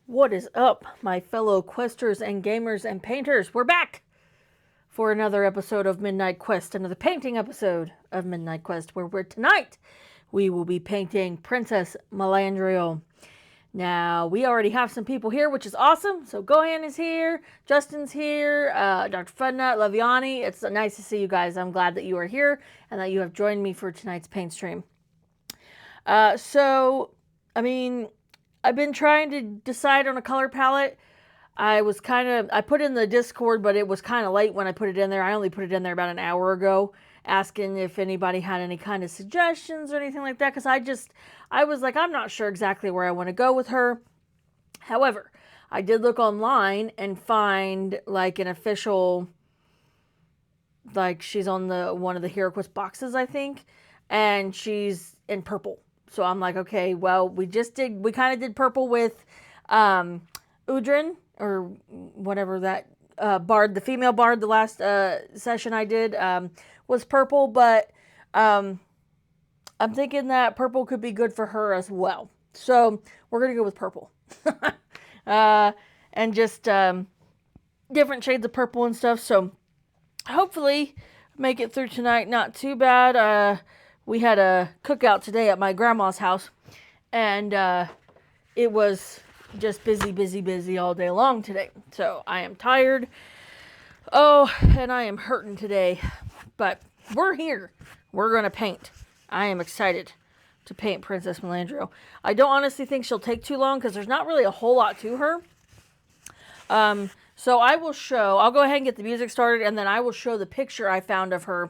What is up, my fellow questers and gamers and painters? We're back for another episode of Midnight Quest, another painting episode of Midnight Quest, where tonight we will be painting Princess Melandriel. Now, we already have some people here, which is awesome. So, Gohan is here, Justin's here, Dr. Fudnut, Laviani. It's nice to see you guys. I'm glad that you are here and that you have joined me for tonight's paint stream. I've been trying to decide on a color palette. I put in the Discord, but it was kind of late when I put it in there. I only put it in there about an hour ago, asking if anybody had any kind of suggestions or anything like that, because I was like, I'm not sure exactly where I want to go with her. However, I did look online and find like an official, like she's on one of the HeroQuest boxes, I think, and she's in purple. So I'm like, okay, well, we kind of did purple with Udrin, or whatever that bard, the female bard, the last session I did was purple, but I'm thinking that purple could be good for her as well. So we're going to go with purple. And just different shades of purple and stuff. So hopefully make it through tonight. Not too bad. We had a cookout today at my grandma's house, and it was just busy all day long today. So I am tired. Oh, and I am hurting today. But we're here. We're going to paint. I am excited to paint Princess Melandriel. I don't honestly think she'll take too long because there's not really a whole lot to her. So I'll go ahead and get the music started, and then I will show the picture I found of her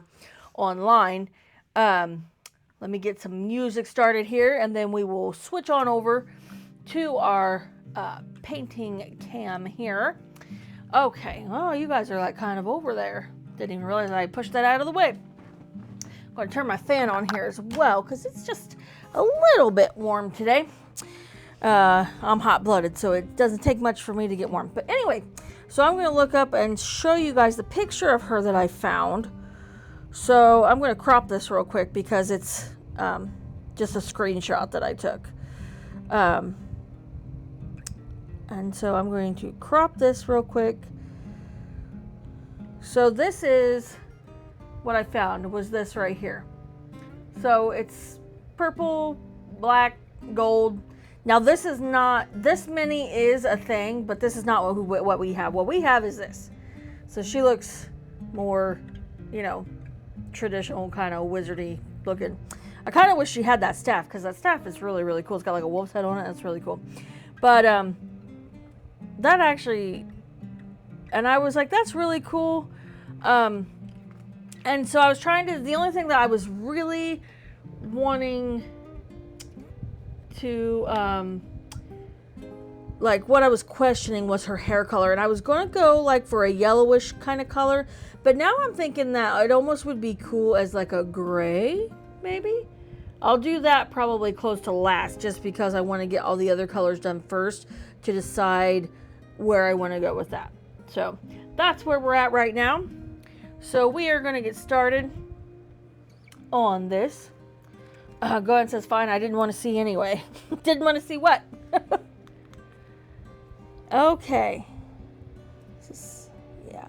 online. Let me get some music started here, and then we will switch on over to our painting cam here. Okay, oh, you guys are like kind of over there. Didn't even realize I pushed that out of the way. I'm going to turn my fan on here as well, because it's just a little bit warm today. I'm hot-blooded, so it doesn't take much for me to get warm. But anyway, so I'm going to look up and show you guys the picture of her that I found. So I'm going to crop this real quick because it's just a screenshot that I took. And so I'm going to crop this real quick. So this is what I found, was this right here. So it's purple, black, gold. Now this mini is a thing, but this is not what we have. What we have is this. So she looks more, traditional kind of wizardy looking. I kind of wish she had that staff, because that staff is really, really cool. It's got like a wolf's head on it. That's really cool. But that actually, and I was like, that's really cool. And so I was the only thing that I was really wanting to, like what I was questioning was her hair color. And I was going to go like for a yellowish kind of color. But now I'm thinking that it almost would be cool as like a gray, maybe. I'll do that probably close to last, just because I want to get all the other colors done first to decide where I want to go with that. So that's where we're at right now. So we are going to get started on this. Gohan says, fine, I didn't want to see anyway. Didn't want to see what? Okay. Yeah.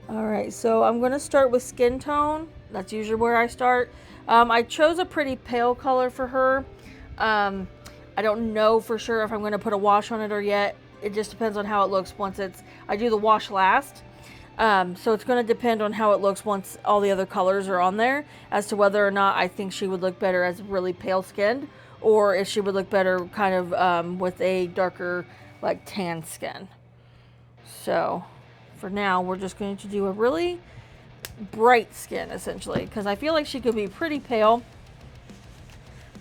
Alright, so I'm going to start with skin tone. That's usually where I start. I chose a pretty pale color for her. I don't know for sure if I'm going to put a wash on it or yet. It just depends on how it looks once I do the wash last. So it's going to depend on how it looks once all the other colors are on there, as to whether or not I think she would look better as really pale skinned, or if she would look better kind of with a darker like tan skin. So for now, we're just going to do a really bright skin essentially, because I feel like she could be pretty pale.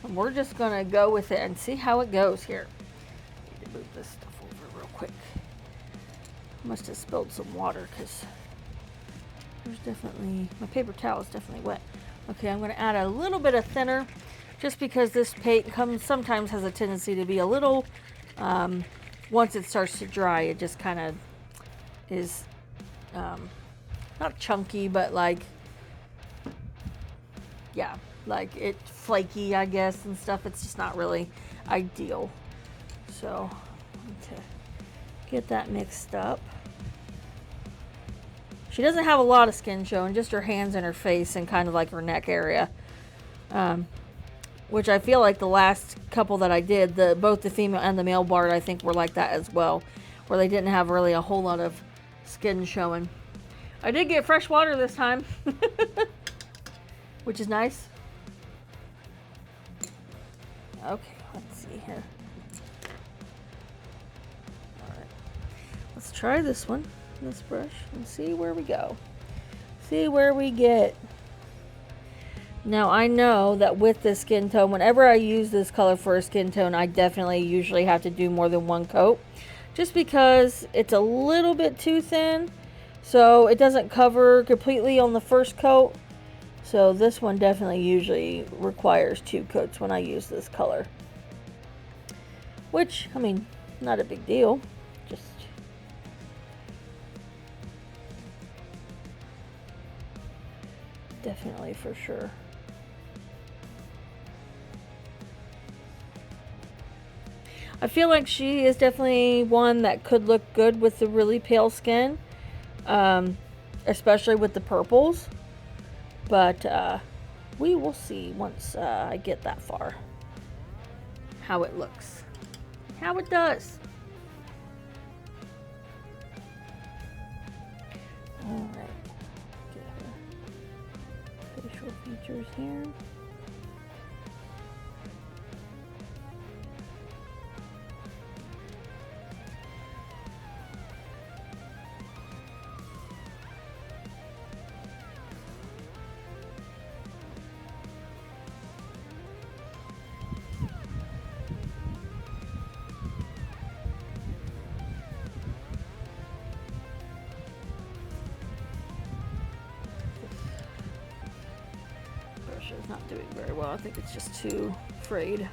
And we're just going to go with it and see how it goes here. I need to move this stuff over real quick. Must have spilled some water, because there's definitely, my paper towel is definitely wet. Okay, I'm going to add a little bit of thinner, just because this paint sometimes has a tendency to be a little, once it starts to dry, it just kind of is, not chunky, but like, yeah, like it's flaky, I guess, and stuff. It's just not really ideal. So, to get that mixed up. She doesn't have a lot of skin showing, just her hands and her face and kind of like her neck area. Which I feel like the last couple that I did, both the female and the male bard, I think were like that as well, where they didn't have really a whole lot of skin showing. I did get fresh water this time, which is nice. Okay, let's see here. All right, let's try this one, this brush, and see where we go. See where we get. Now I know that with this skin tone, whenever I use this color for a skin tone, I definitely usually have to do more than one coat, just because it's a little bit too thin, so it doesn't cover completely on the first coat. So this one definitely usually requires 2 coats when I use this color, which, I mean, not a big deal. Just definitely for sure. I feel like she is definitely one that could look good with the really pale skin, especially with the purples. But we will see once I get that far how it looks, how it does. All right, get her facial features here. Is not doing very well. I think it's just too frayed.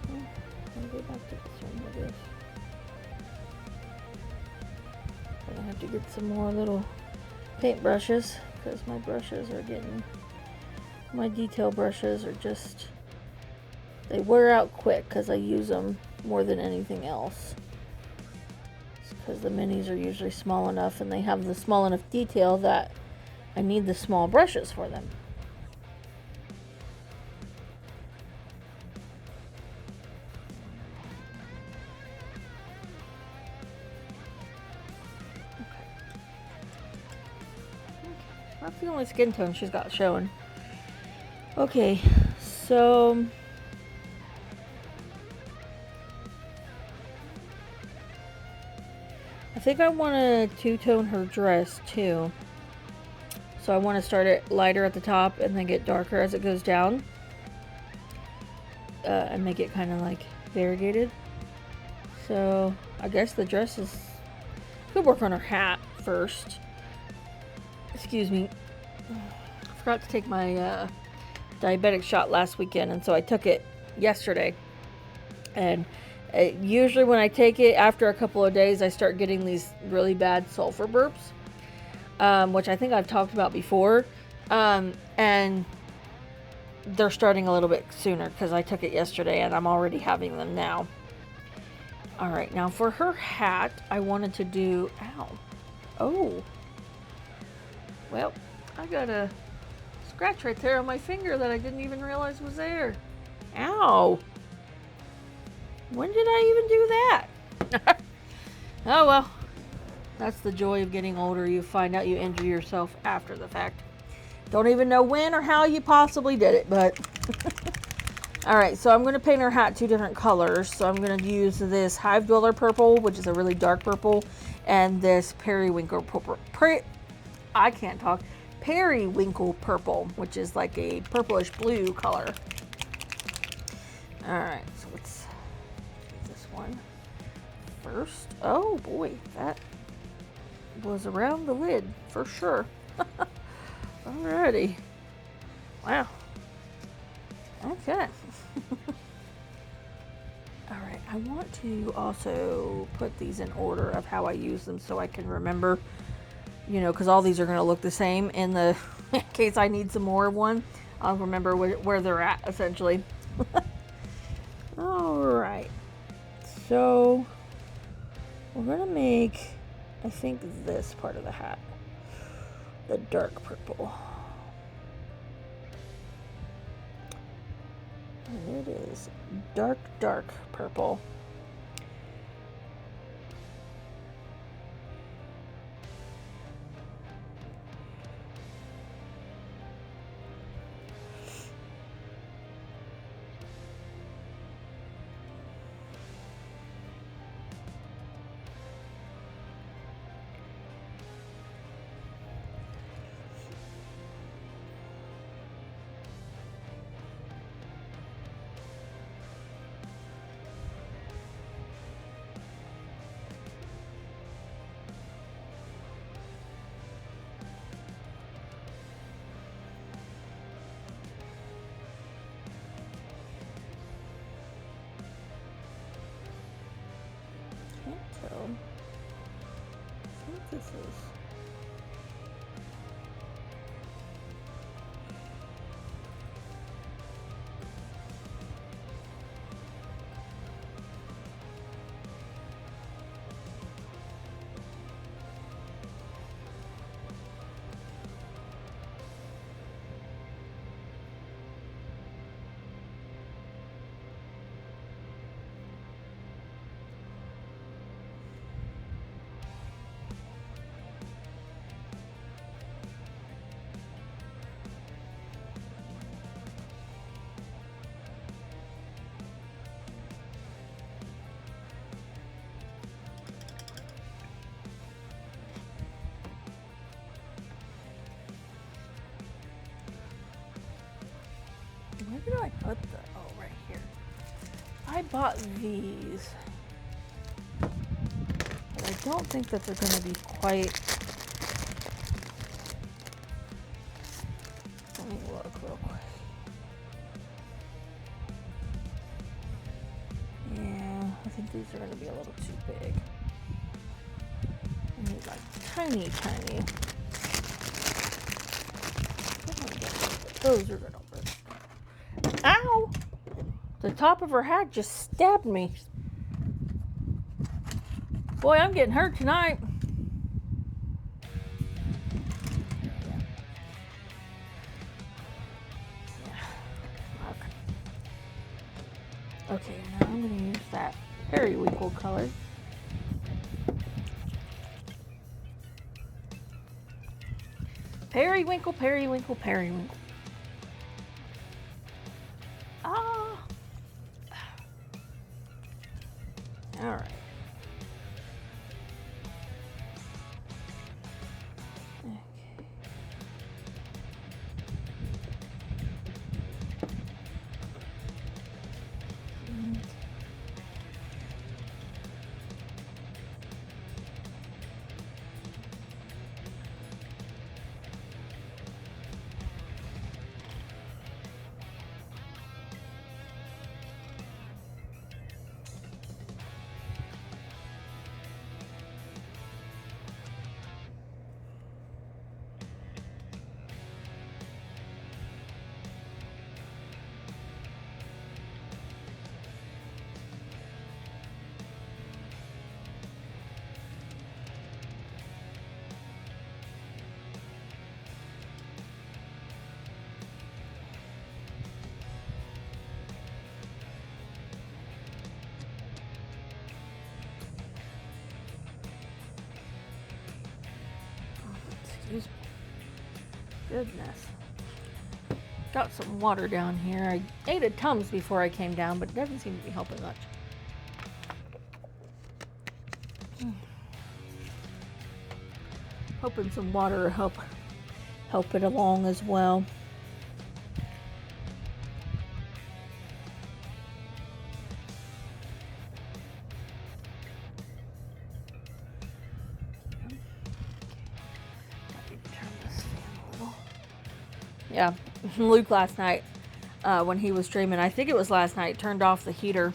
I'll go back to this one, I guess. I'm gonna have to get some more little paint brushes, because my brushes are getting, my detail brushes are just, they wear out quick because I use them more than anything else. It's because the minis are usually small enough and they have the small enough detail that I need the small brushes for them. Okay. That's the only skin tone she's got showing. Okay, so I think I want to two-tone her dress too. So I want to start it lighter at the top and then get darker as it goes down. And make it kind of like variegated. So I guess the dress is, could work on her hat first. Excuse me. I forgot to take my diabetic shot last weekend, and so I took it yesterday. And usually when I take it, after a couple of days, I start getting these really bad sulfur burps. Which I think I've talked about before, and they're starting a little bit sooner because I took it yesterday and I'm already having them now. Alright, now for her hat, I wanted to do, ow, oh, well, I got a scratch right there on my finger that I didn't even realize was there. Ow, when did I even do that? Oh well. That's the joy of getting older. You find out you injure yourself after the fact. Don't even know when or how you possibly did it, but alright, so I'm going to paint her hat 2 different colors. So I'm going to use this Hive Dweller purple, which is a really dark purple, and this Periwinkle purple. I can't talk. Periwinkle purple, which is like a purplish blue color. Alright, so let's do this one first. Oh boy, that was around the lid for sure. Alrighty. Wow. Okay. Alright, I want to also put these in order of how I use them so I can remember, you know, because all these are going to look the same. In case I need some more of one, I'll remember where they're at, essentially. So we're gonna make, I think, this part of the hat the dark purple. And it is dark, dark purple. So, I think this is. Where did I put the? Oh, right here. I bought these, but I don't think that they're going to be quite. Let me look real quick. Yeah, I think these are going to be a little too big. I need like tiny, tiny. Those are going to work. Ow! The top of her hat just stabbed me. Boy, I'm getting hurt tonight. Okay, now I'm going to use that periwinkle color. Periwinkle, periwinkle, periwinkle. Ah. All right. Okay. Excuse me. Goodness. Got some water down here. I ate a Tums before I came down, but it doesn't seem to be helping much. Hoping some water will help it along as well. Yeah, Luke last night when he was streaming, I think it was last night, turned off the heater.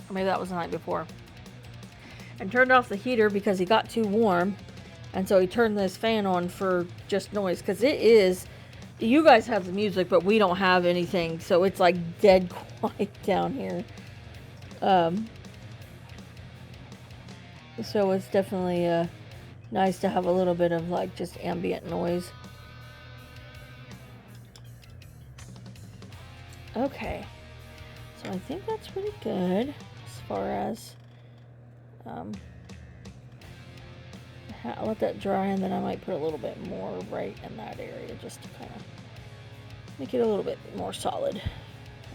Or maybe that was the night before. And turned off the heater because he got too warm. And so he turned this fan on for just noise. Because it is, you guys have the music, but we don't have anything. So it's like dead quiet down here. So it's definitely nice to have a little bit of like just ambient noise. Okay, so I think that's pretty good as far as I'll let that dry, and then I might put a little bit more right in that area just to kind of make it a little bit more solid.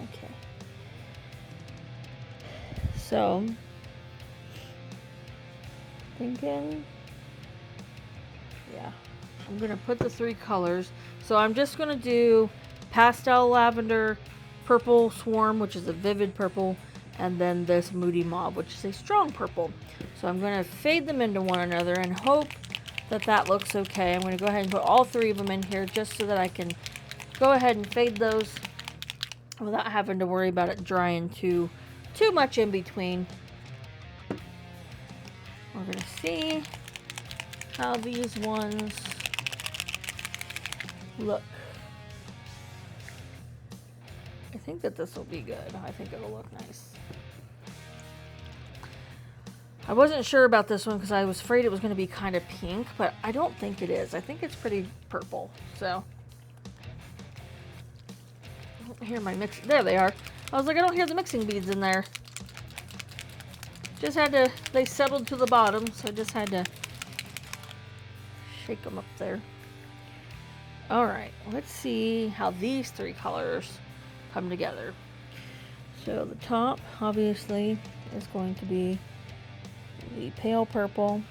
Okay. So, thinking, yeah, I'm gonna put the 3 colors. So I'm just gonna do pastel lavender, purple swarm, which is a vivid purple, and then this moody mauve, which is a strong purple. So I'm gonna fade them into one another and hope that that looks okay. I'm gonna go ahead and put all 3 of them in here just so that I can go ahead and fade those without having to worry about it drying too much in between. We're gonna see how these ones look. I think that this will be good. I think it'll look nice. I wasn't sure about this one because I was afraid it was going to be kind of pink, but I don't think it is. I think it's pretty purple. So, I don't hear my mix. There they are. I was like, I don't hear the mixing beads in there. Just had to, they settled to the bottom, so I just had to shake them up there. Alright, let's see how these 3 colors come together. So the top, obviously, is going to be the pale purple.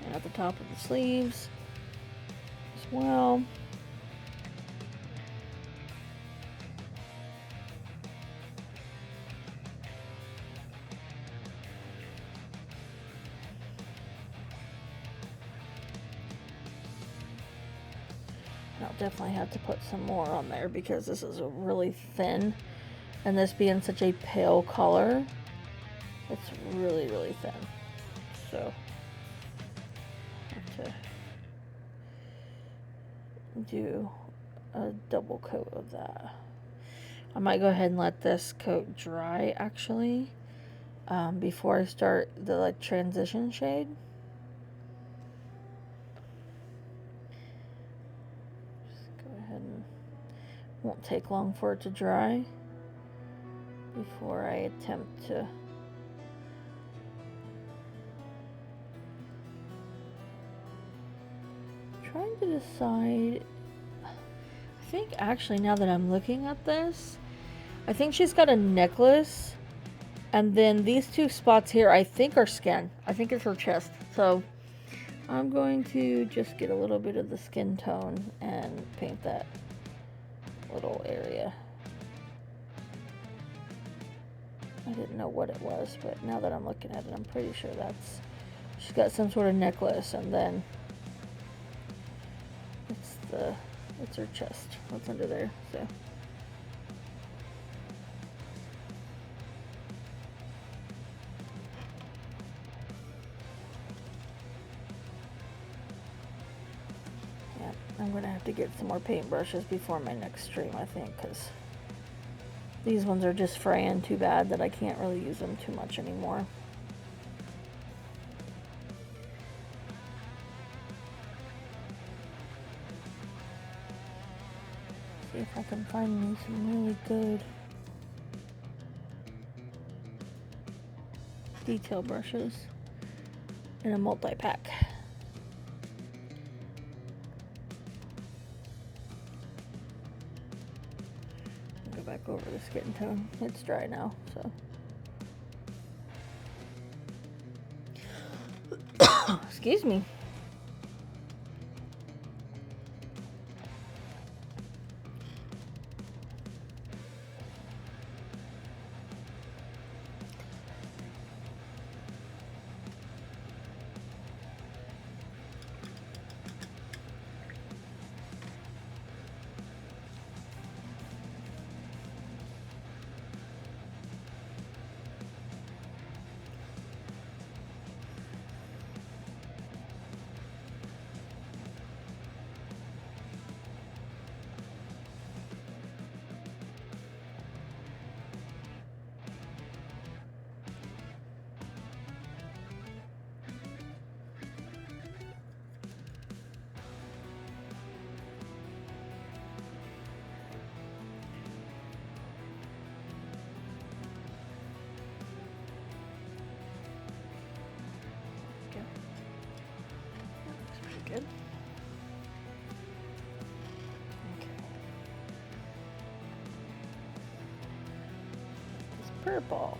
And at the top of the sleeves as well. I'll definitely have to put some more on there because this is a really thin, and this being such a pale color, it's really, really thin. So, I have to do a double coat of that. I might go ahead and let this coat dry actually before I start the like transition shade. Won't take long for it to dry before I attempt to trying to decide. I think actually now that I'm looking at this, I think she's got a necklace, and then these 2 spots here I think are skin. I think it's her chest. So I'm going to just get a little bit of the skin tone and paint that little area. I didn't know what it was, but now that I'm looking at it, I'm pretty sure that's, she's got some sort of necklace, and then it's her chest. What's under there? So. Yeah, I'm gonna have to get some more paintbrushes before my next stream, I think, because these ones are just fraying too bad that I can't really use them too much anymore. See if I can find me some really good detail brushes in a multi-pack. Go back over the skin tone. It's dry now, so. Excuse me. purple.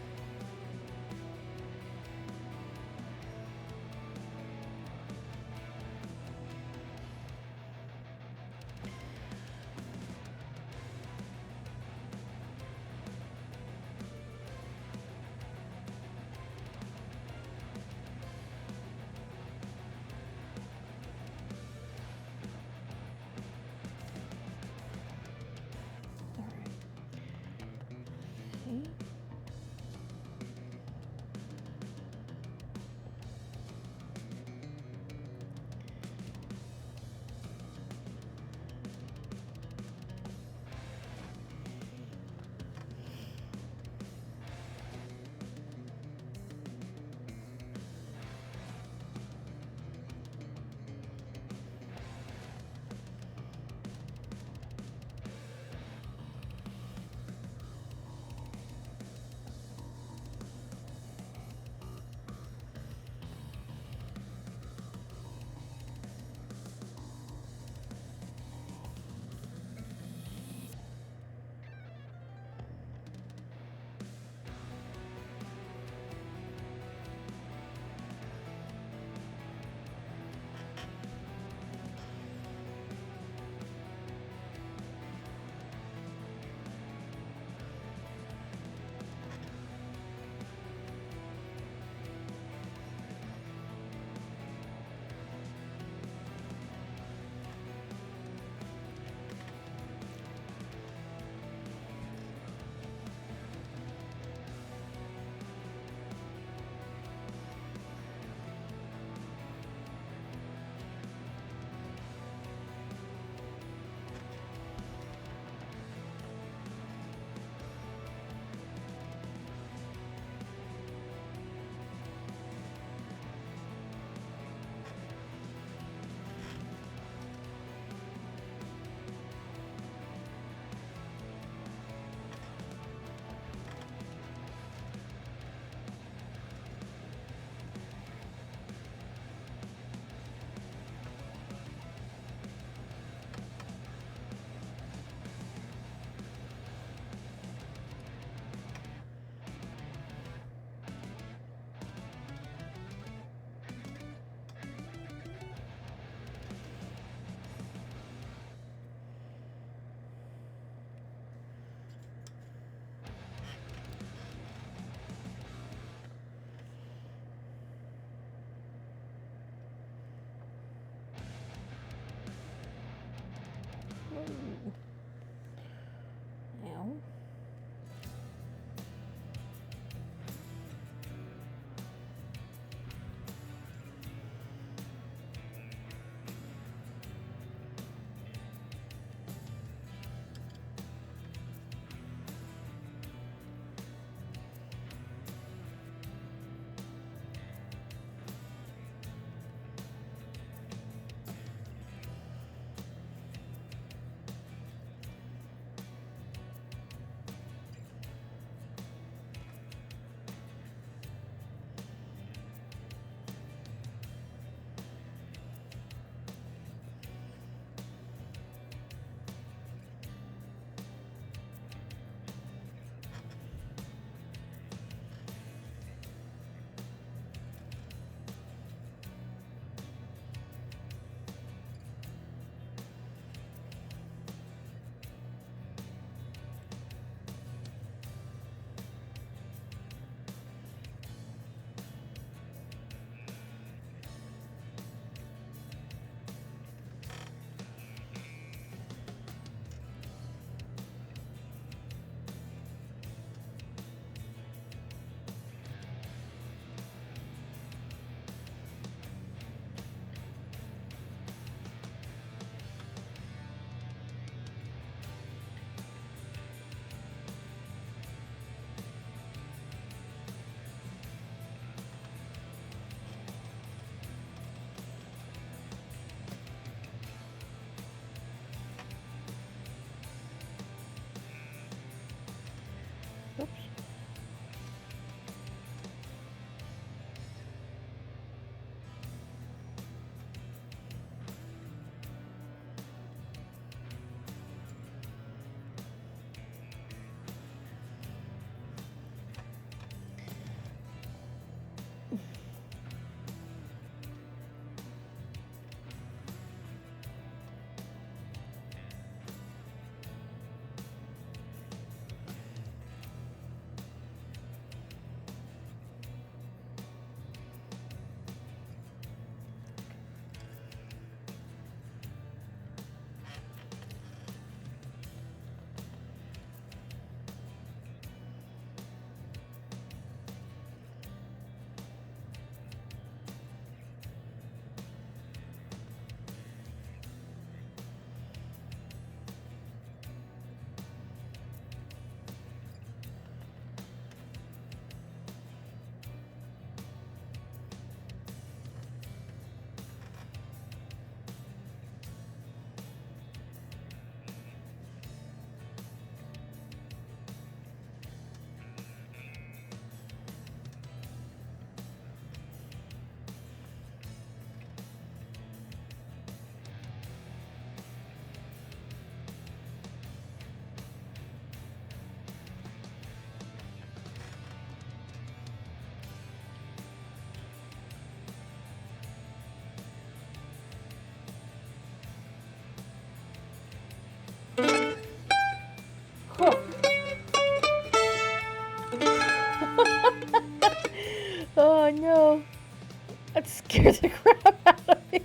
That scared the crap out of me.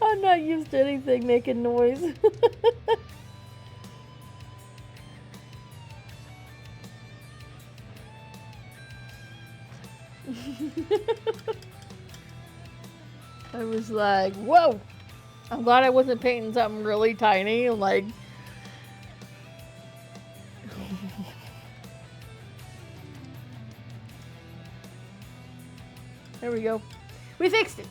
I'm not used to anything making noise. I was like, whoa! I'm glad I wasn't painting something really tiny. Like, there we go. We fixed it.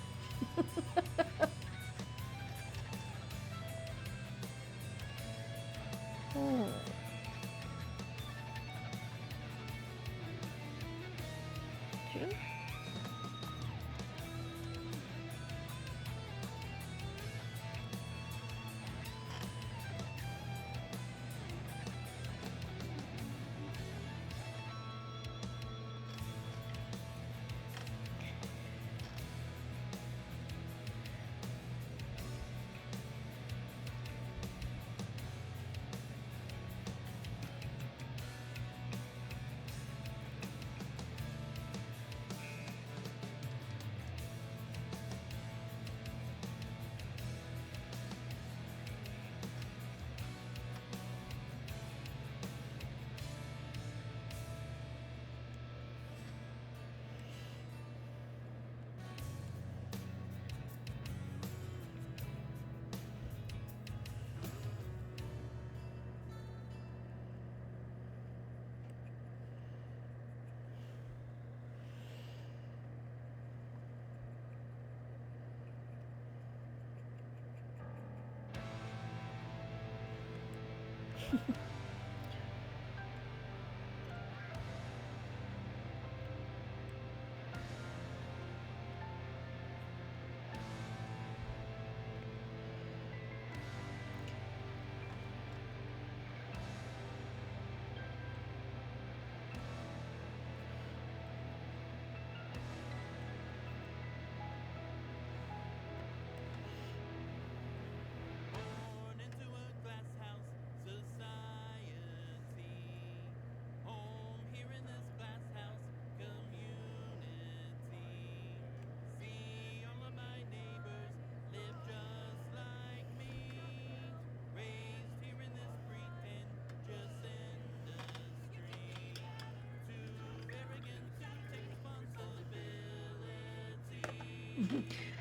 Oh. June?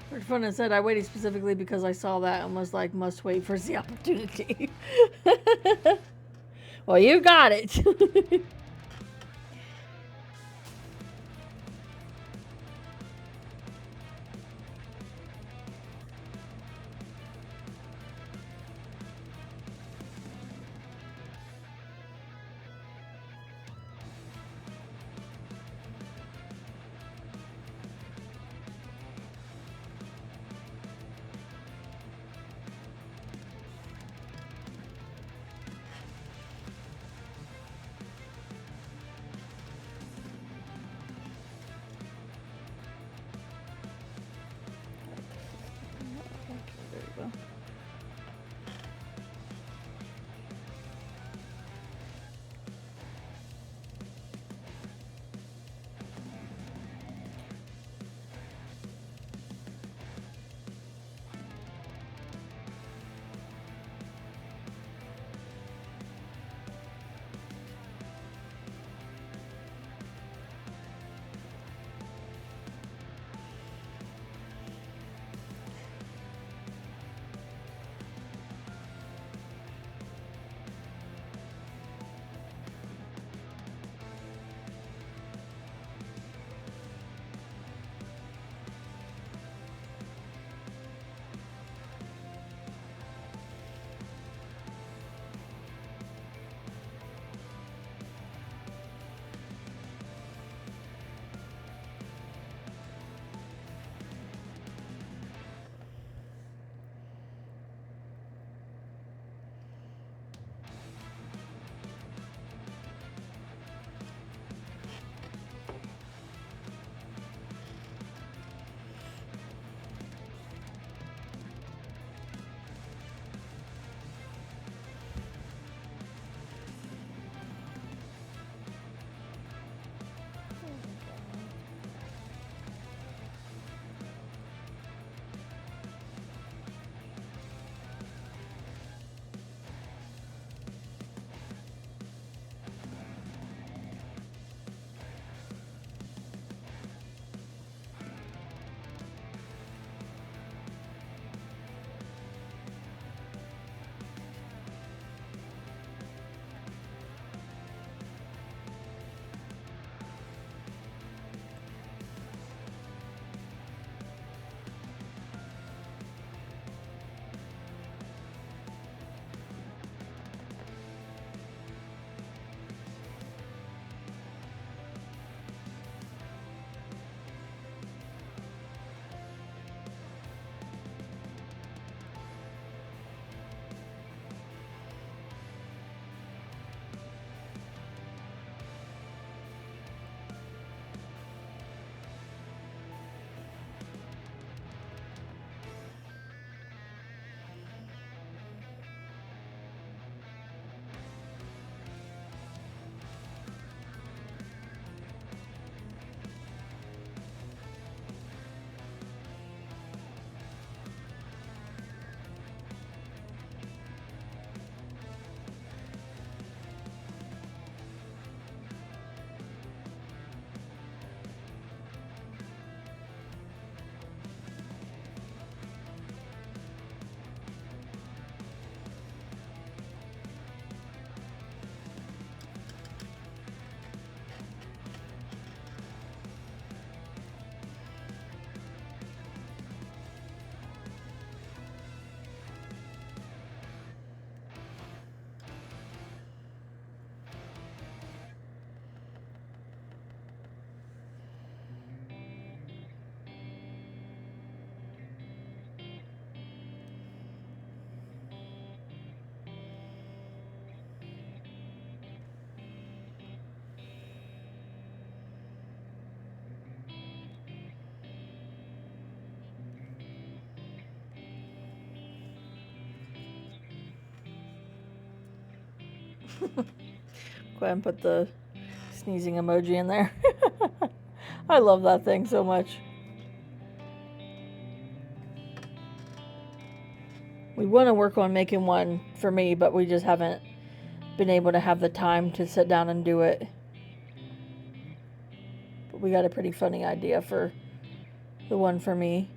For fun, I said I waited specifically because I saw that and was like, must wait for the opportunity. Well, you got it. Go ahead and put the sneezing emoji in there. I love that thing so much. We want to work on making one for me, but we just haven't been able to have the time to sit down and do it. But we got a pretty funny idea for the one for me.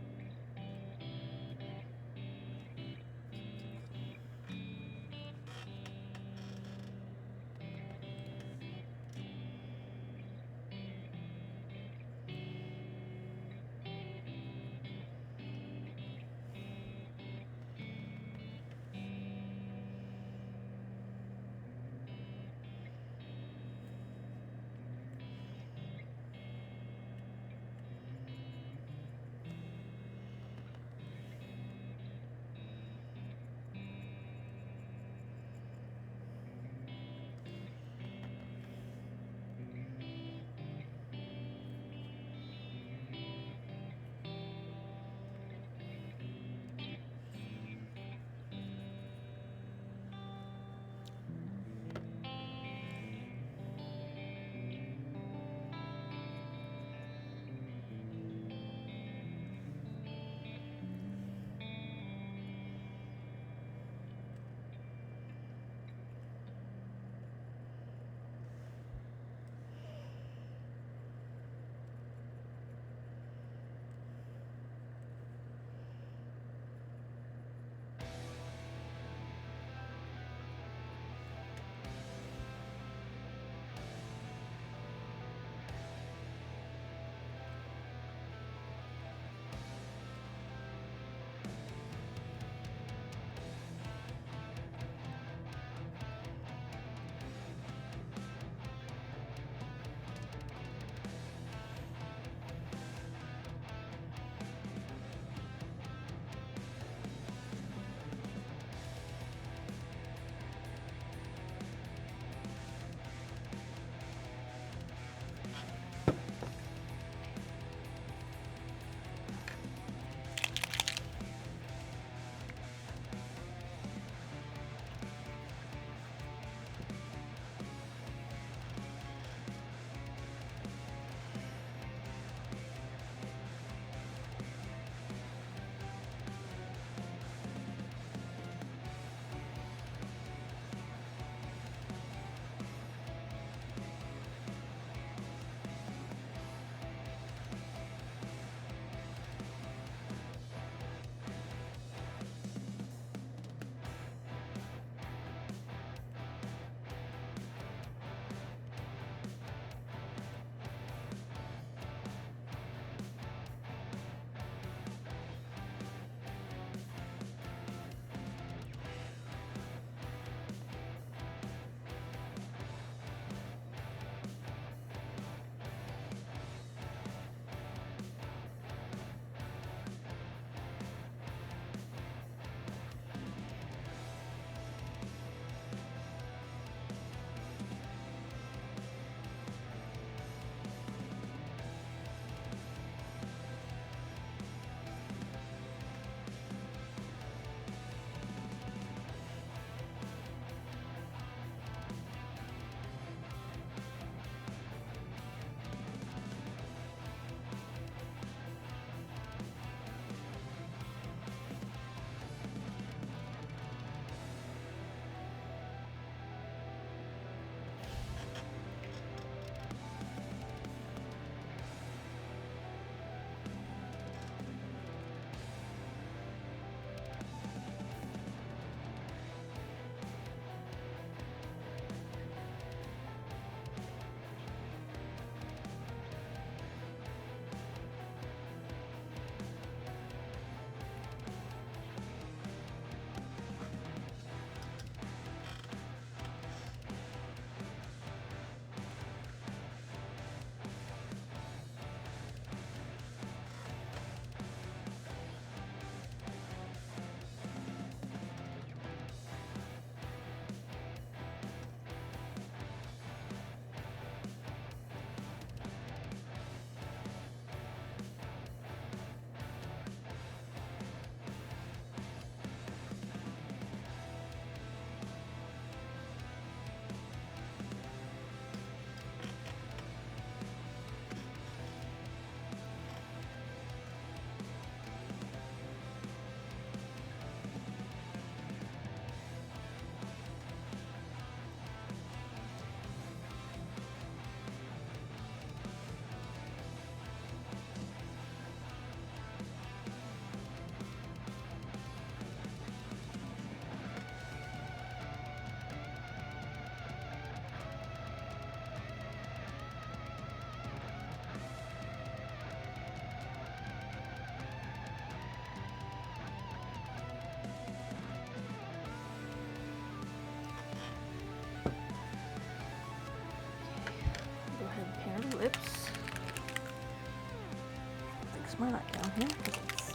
We're not down here because it's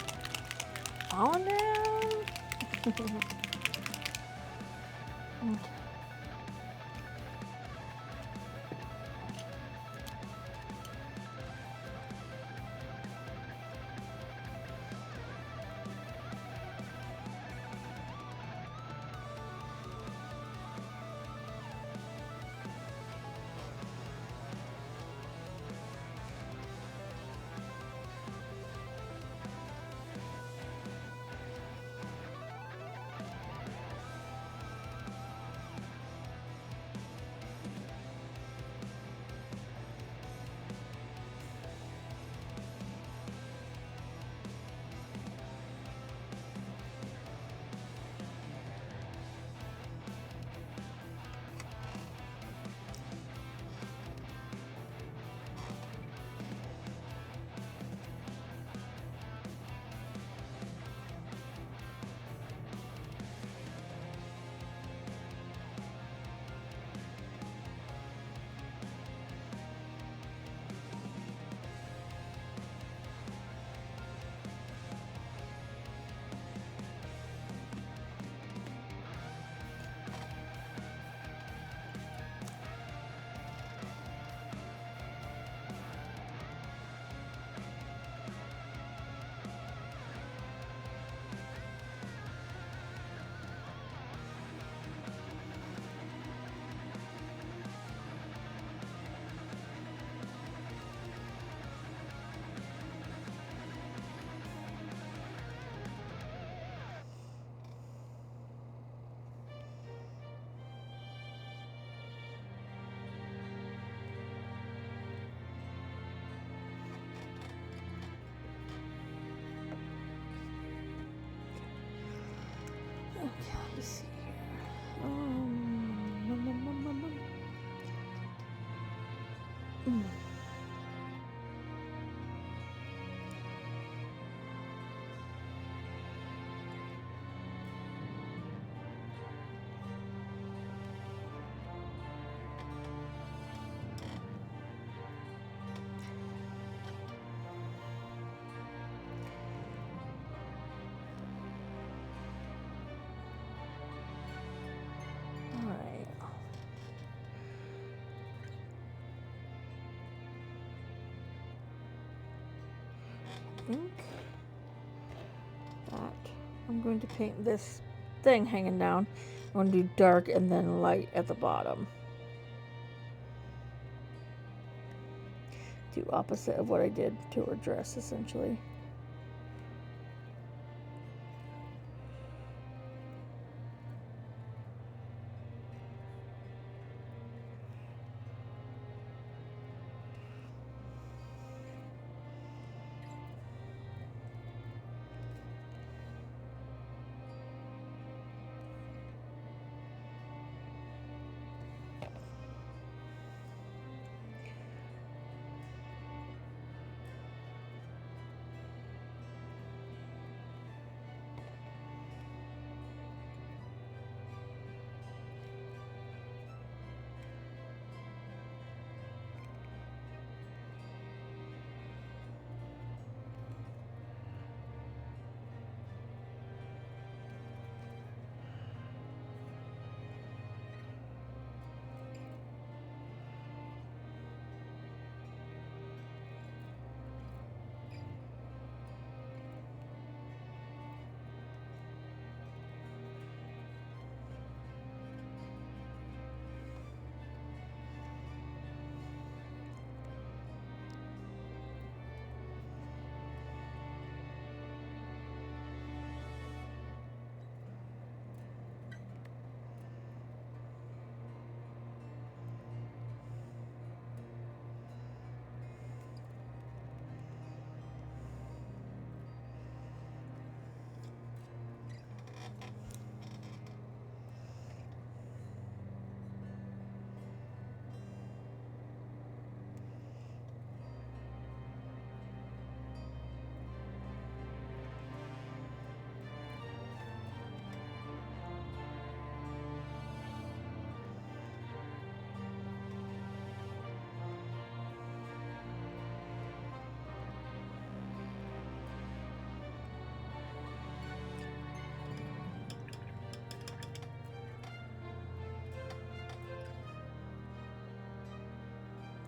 falling down. Okay. Okay, let me see here. Mm. All right. I think that I'm going to paint this thing hanging down. I'm going to do dark and then light at the bottom. Do opposite of what I did to her dress, essentially.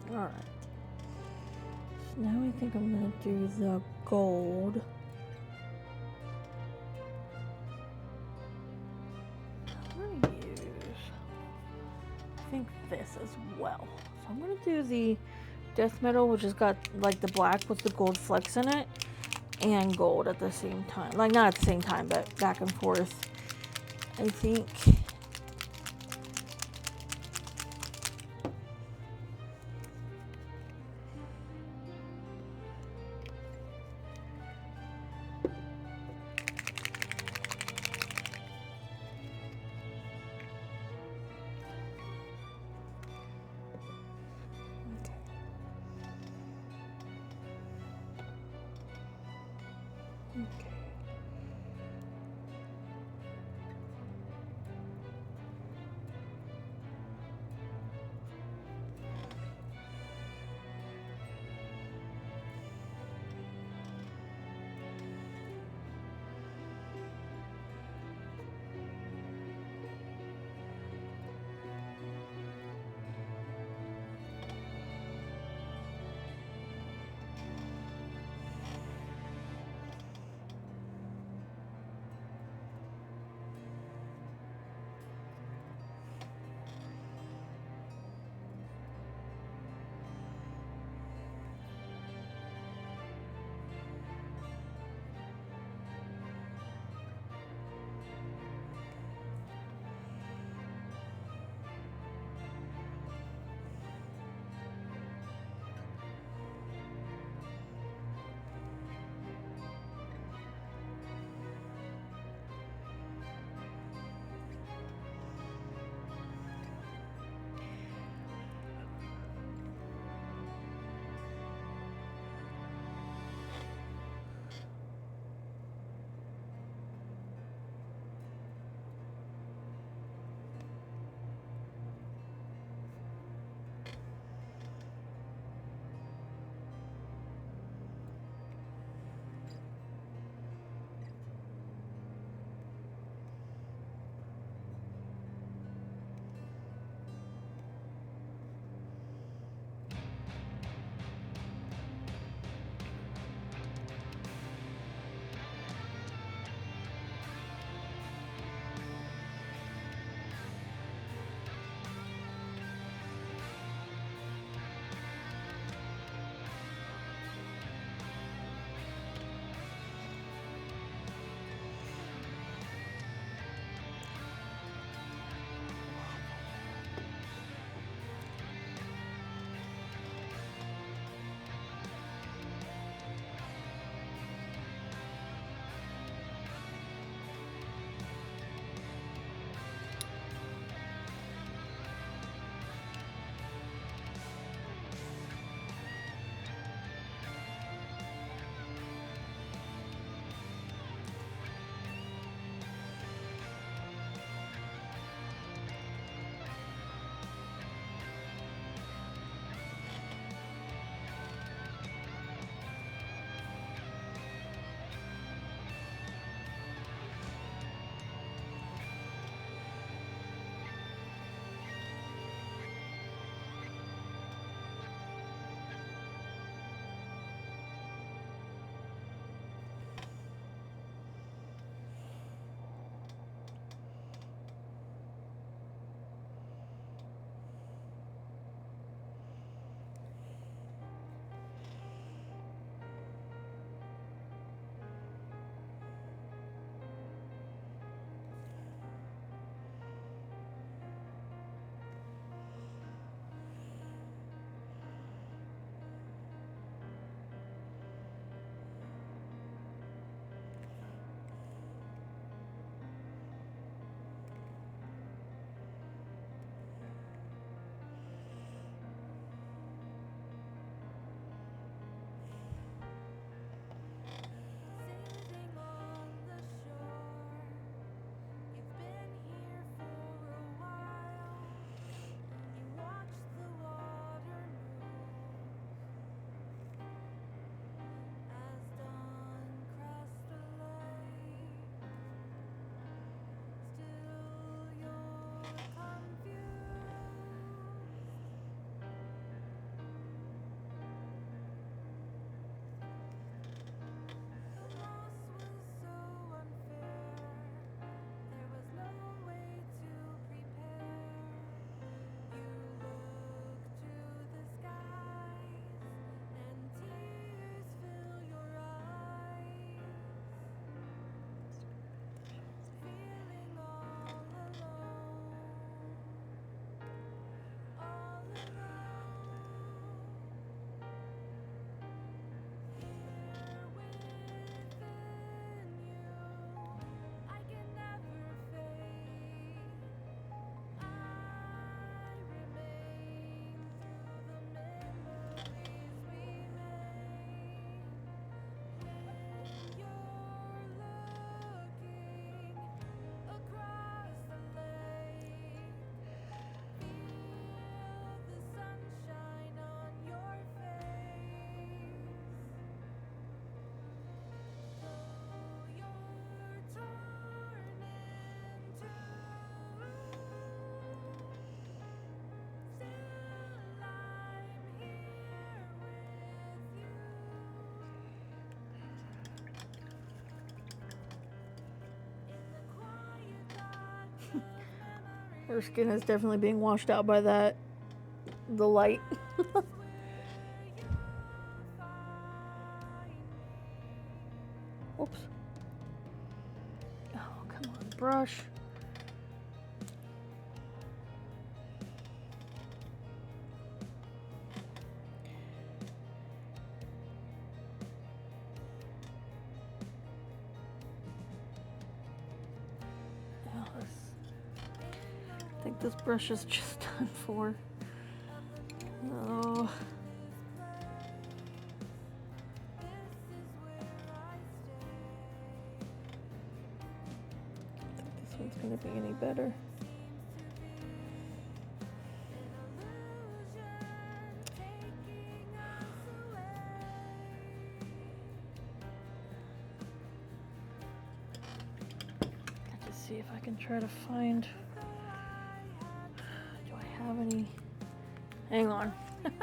Alright. So now I think I'm going to do the gold. I'm going to use, I think, this as well. So I'm going to do the Death Metal, which has got like the black with the gold flecks in it, and gold at the same time. Like, not at the same time, but back and forth. I think. Okay. Her skin is definitely being washed out by the light. Oops. Oh, come on, brush. I think this brush is just done for. Oh. I don't think this one's going to be any better. See if I can try to find. Do I have any? Hang on. Let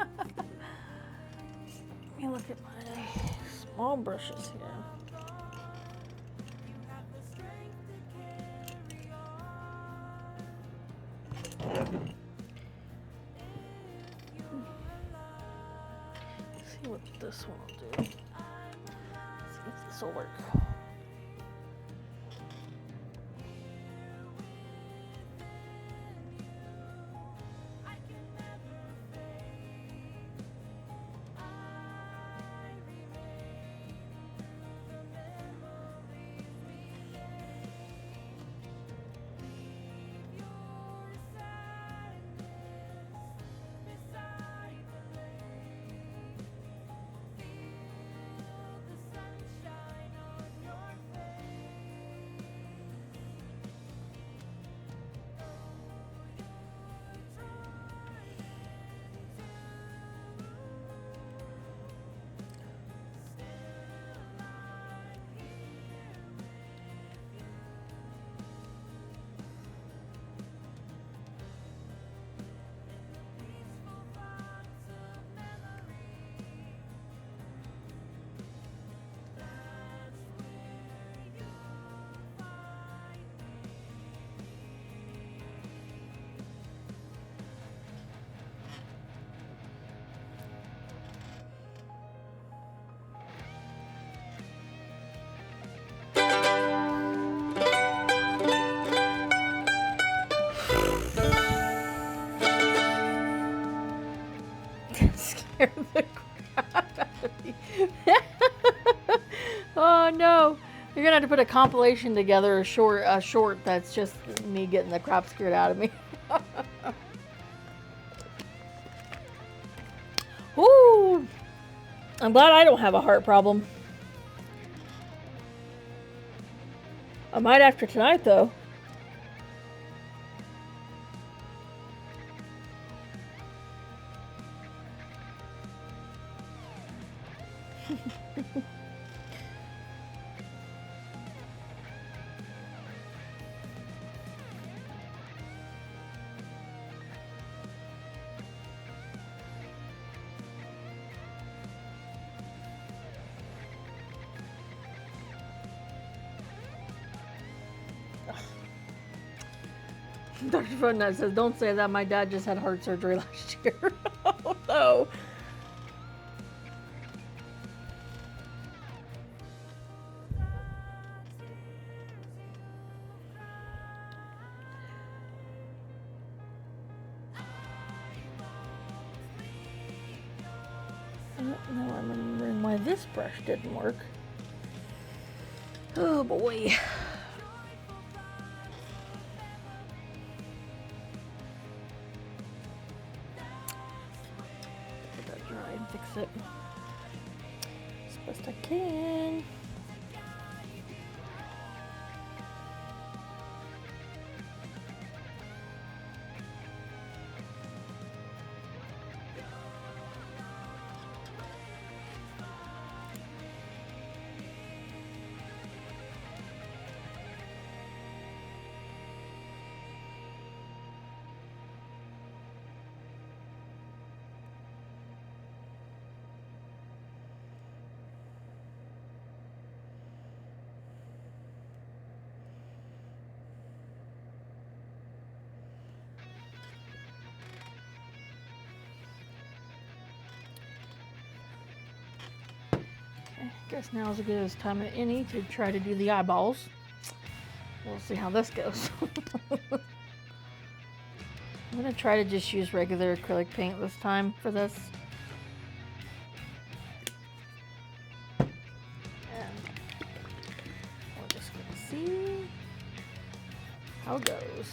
me look at my small brushes here. Let's see what this one will do. Let's see if this will work. Scared the crap out of me. Oh no. You're gonna have to put a compilation together, a short that's just me getting the crap scared out of me. Ooh. I'm glad I don't have a heart problem. I might after tonight though. Dr. Funnet says, don't say that. My dad just had heart surgery last year. Oh no. Now I'm remembering why this brush didn't work. Oh boy. Let that dry and fix it as best I can. I guess now is as good as time as any to try to do the eyeballs. We'll see how this goes. I'm gonna try to just use regular acrylic paint this time for this. And we're just gonna see how it goes.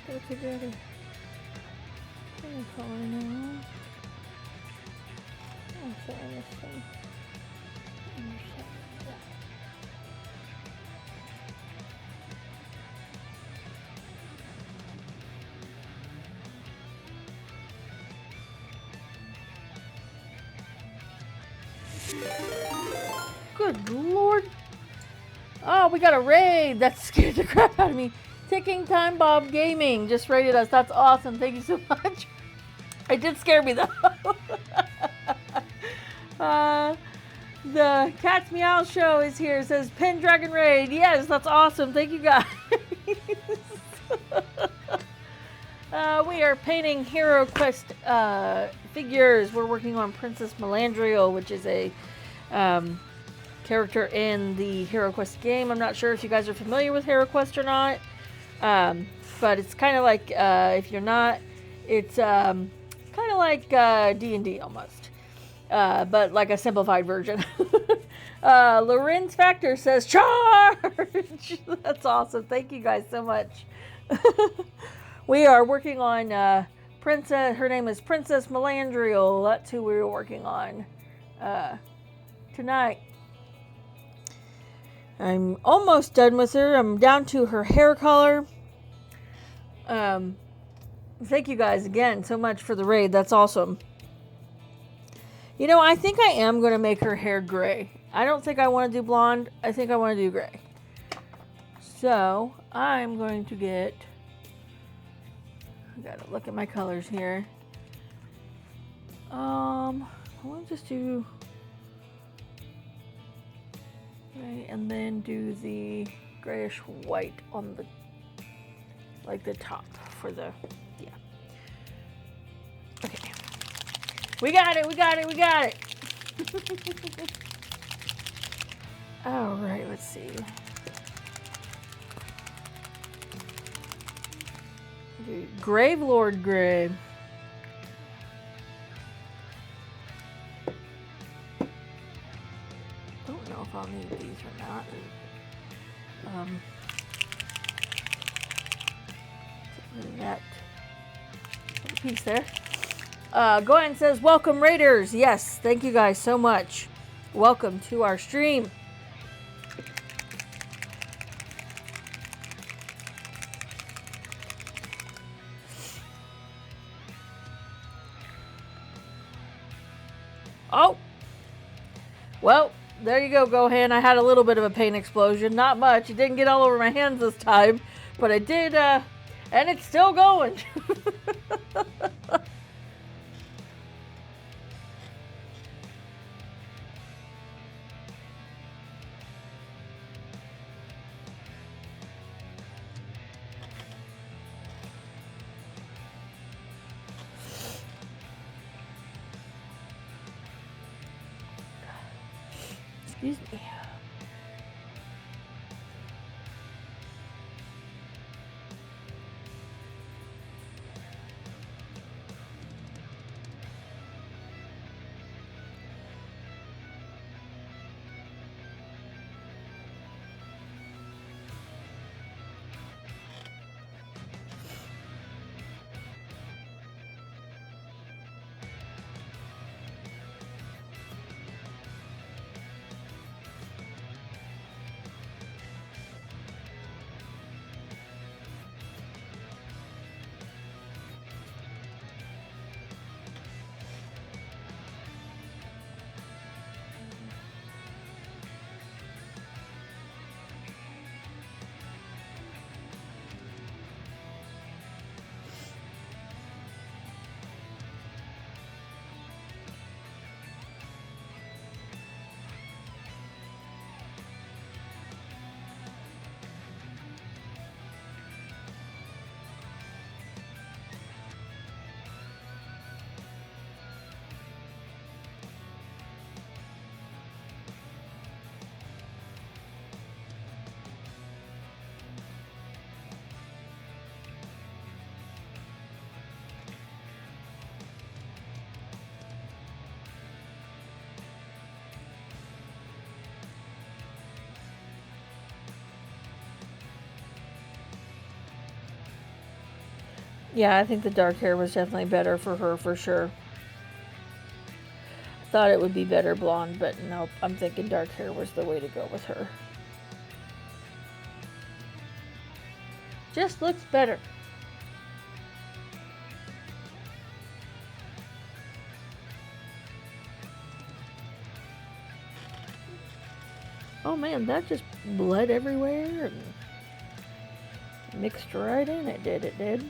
Put it together. Any color now. Oh, sorry, I missed some. Good lord. Oh, we got a raid. That scared the crap out of me. Ticking Time Bob Gaming just raided us. That's awesome. Thank you so much. It did scare me though. The Cat's Meow Show is here. It says Pendragon Raid. Yes, that's awesome. Thank you guys. We are painting Hero Quest figures. We're working on Princess Melandriel, which is a character in the Hero Quest game. I'm not sure if you guys are familiar with Hero Quest or not, but it's kind of like, if you're not, it's kind of like D&D almost, but like a simplified version. Lorenz Factor says, charge! That's awesome. Thank you guys so much. We are working on Princess, her name is Princess Melandriel. That's who we were working on tonight. I'm almost done with her. I'm down to her hair color. Thank you guys again so much for the raid. That's awesome. You know, I think I am going to make her hair gray. I don't think I want to do blonde. I think I want to do gray. So, I'm going to get... I gotta look at my colors here. I want to just do... Okay, and then do the grayish white on the... like the top for the... yeah. Okay. We got it, we got it, we got it! Alright, let's see. Gravelord Gray. Don't know if I'll need these or not. That piece there. Gohan says, welcome Raiders. Yes, thank you guys so much. Welcome to our stream. Oh, well, there you go, Gohan. I had a little bit of a paint explosion. Not much. It didn't get all over my hands this time, but it did, and it's still going. Excuse me. Yeah, I think the dark hair was definitely better for her for sure. Thought it would be better blonde, but nope, I'm thinking dark hair was the way to go with her. Just looks better. Oh man, that just bled everywhere and mixed right in. It did.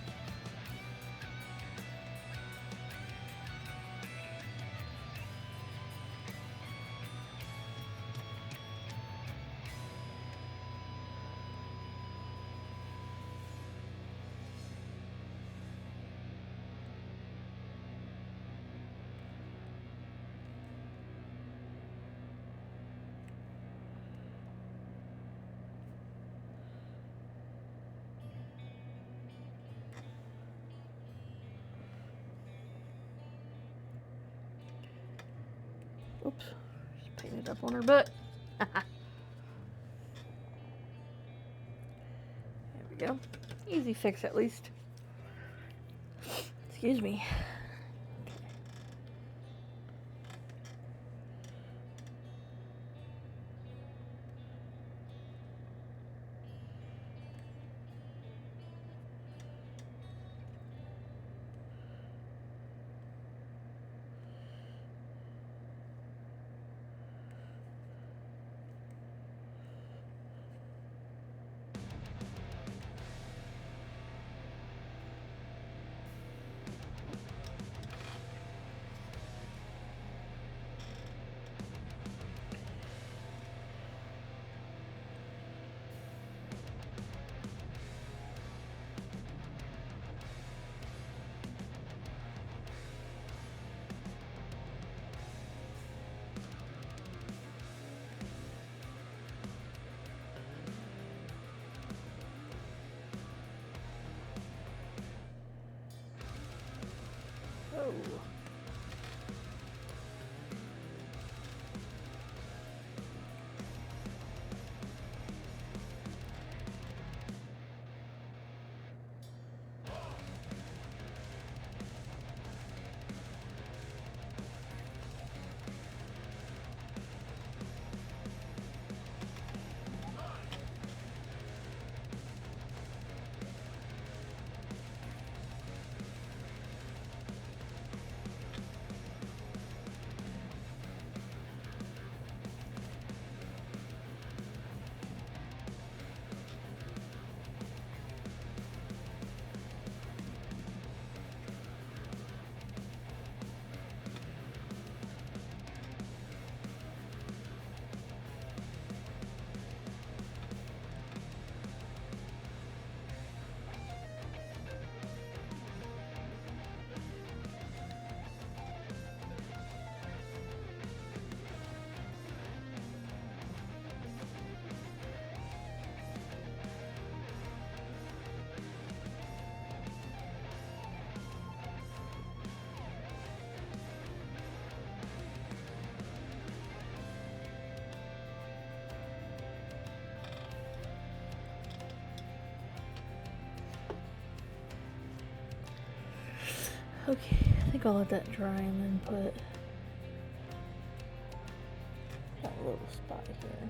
Oops, just painted up on her butt. There we go. Easy fix at least. Excuse me. Oh. Okay, I think I'll let that dry and then put that little spot here.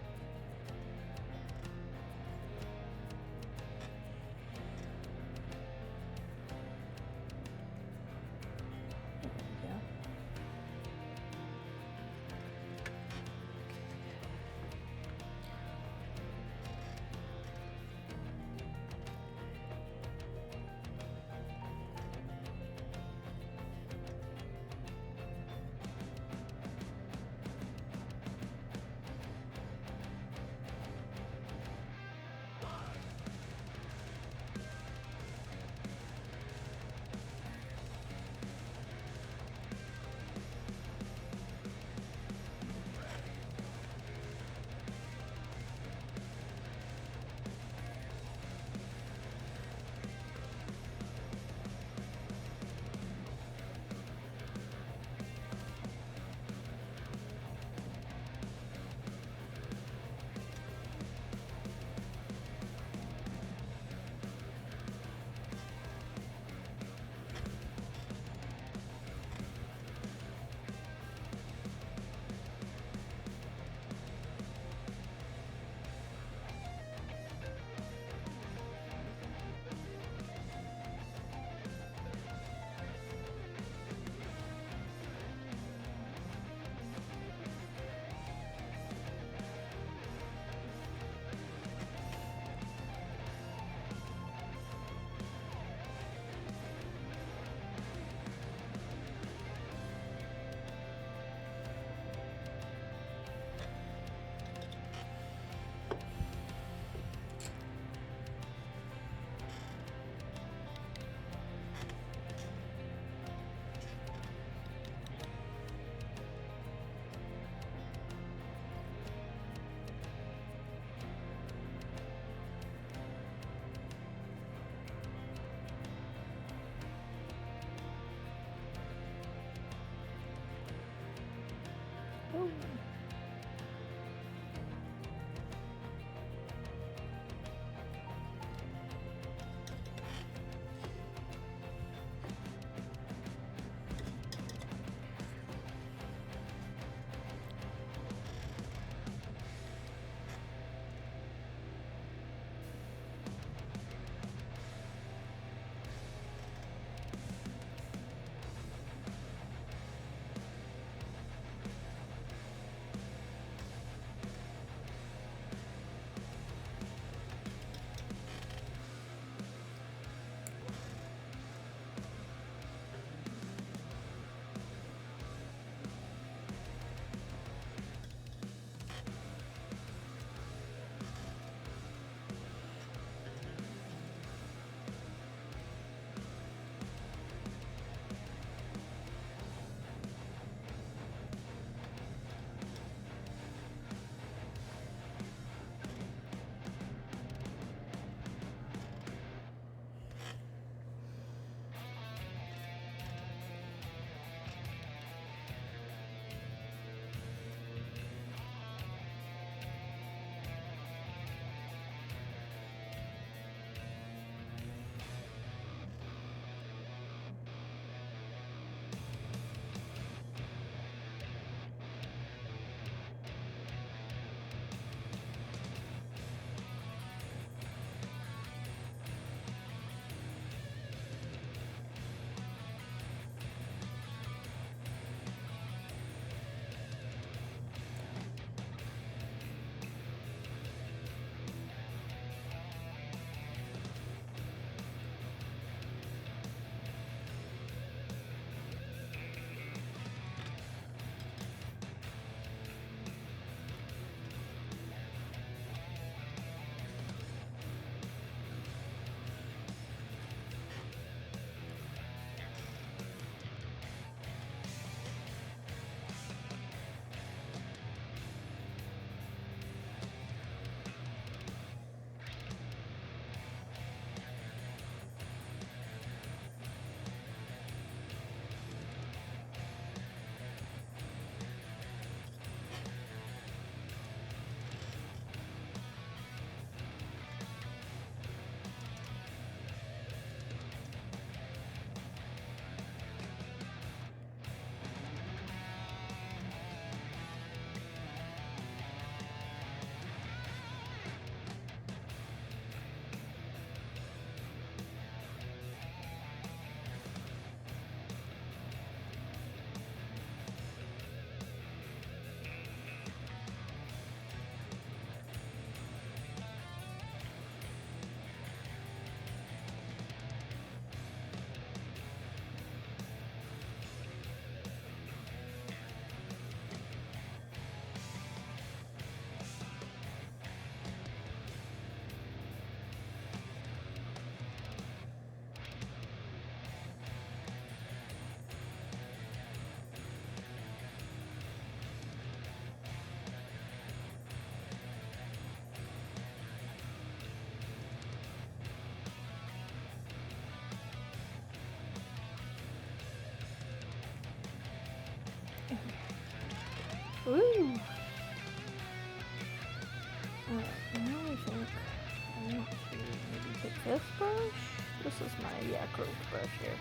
maybe take this brush. This is my curved brush here.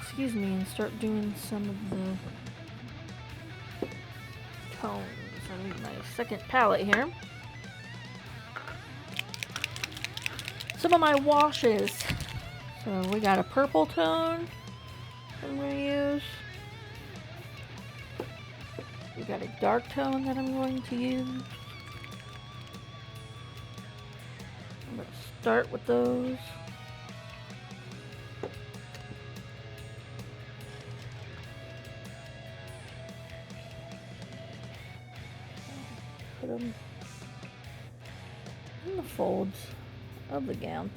Excuse me, and start doing some of the tones. I need my second palette here. Some of my washes. So we got a purple tone I'm going to use. We got a dark tone that I'm going to use. I'm going to start with those. Put them in the folds of the gown.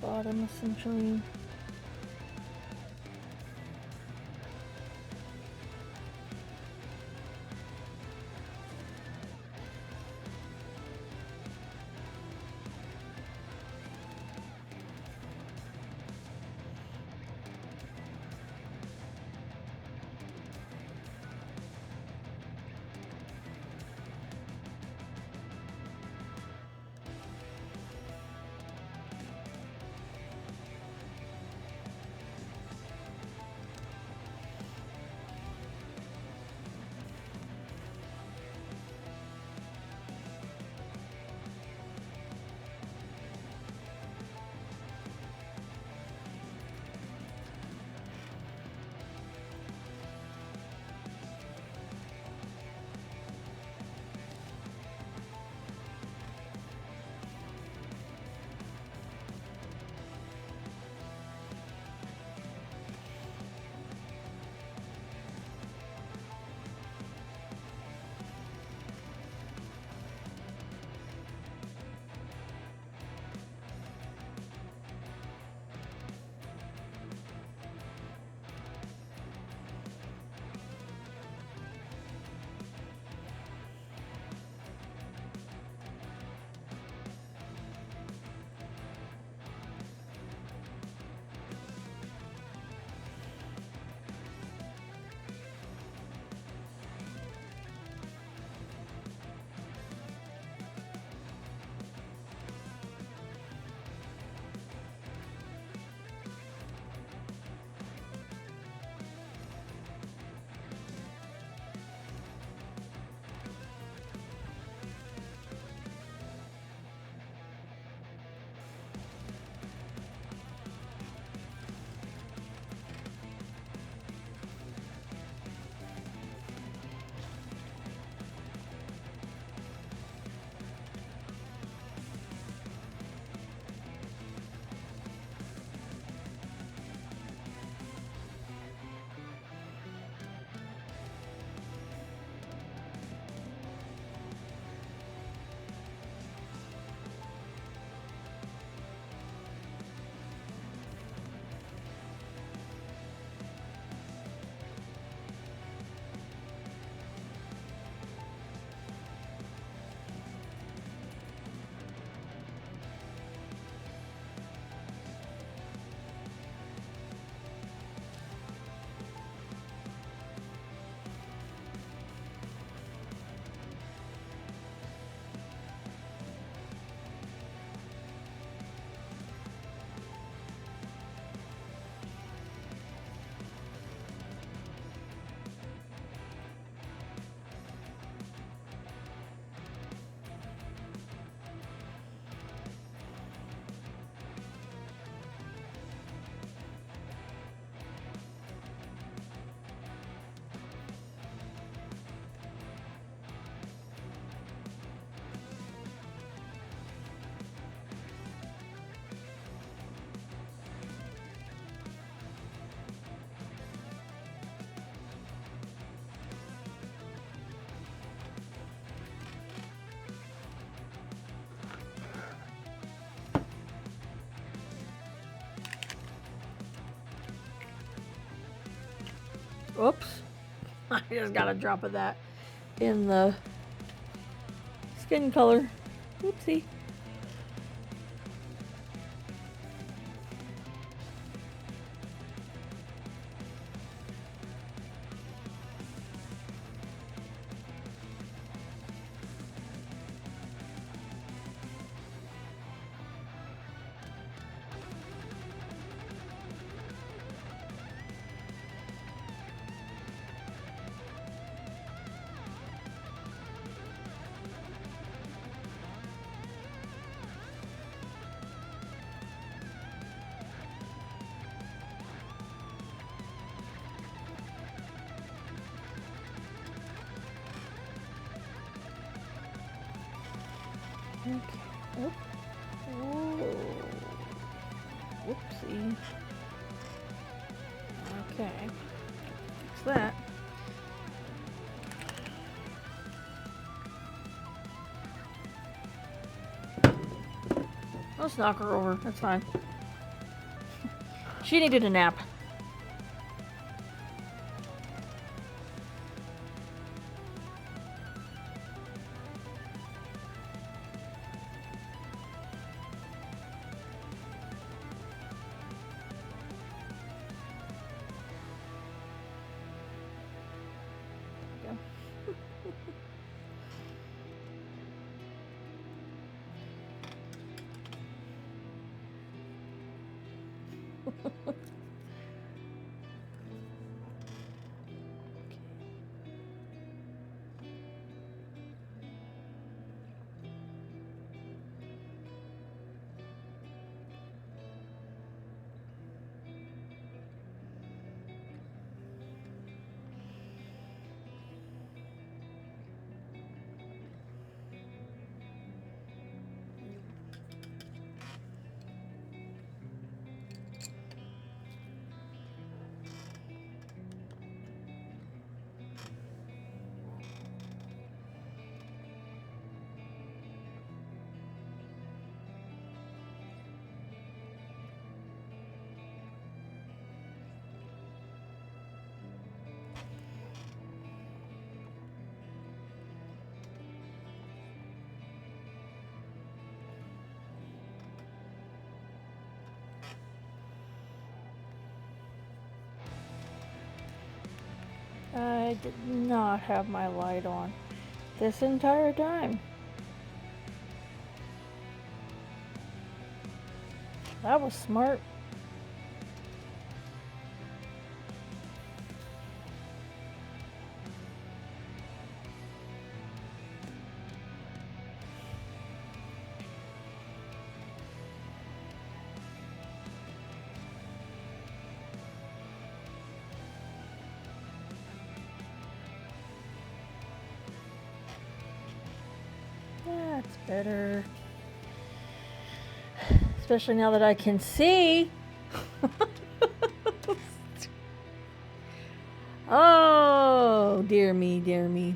Bottom essentially. Oops. I just got a drop of that in the skin color. Oopsie. Okay. Oh. Oh. Whoopsie. Okay. Fix that. Let's knock her over. That's fine. She needed a nap. I did not have my light on this entire time. That was smart. That's better. Especially now that I can see. Oh, dear me, dear me.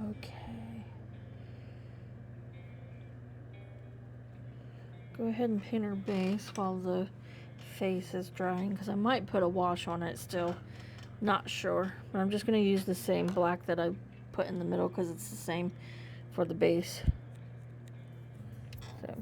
Okay. Go ahead and paint her base while the face is drying, because I might put a wash on it still. Not sure. But I'm just going to use the same black that I put in the middle because it's the same for the base. So.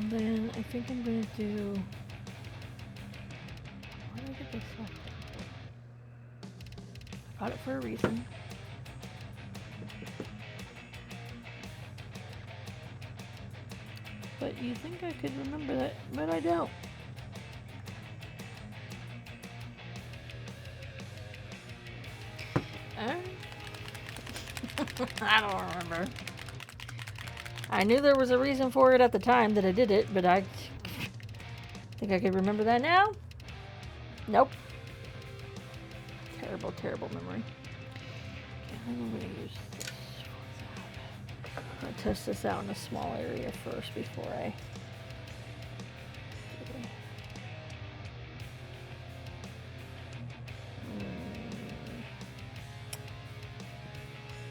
And then I think I'm gonna do. Why did I get this soft? I got it for a reason. But you think I could remember that, but I don't. I don't remember. I knew there was a reason for it at the time that I did it, but I think I could remember that now. Nope. Terrible, terrible memory. Okay, I'm going to use this for that. I'm going to test this out in a small area first before I...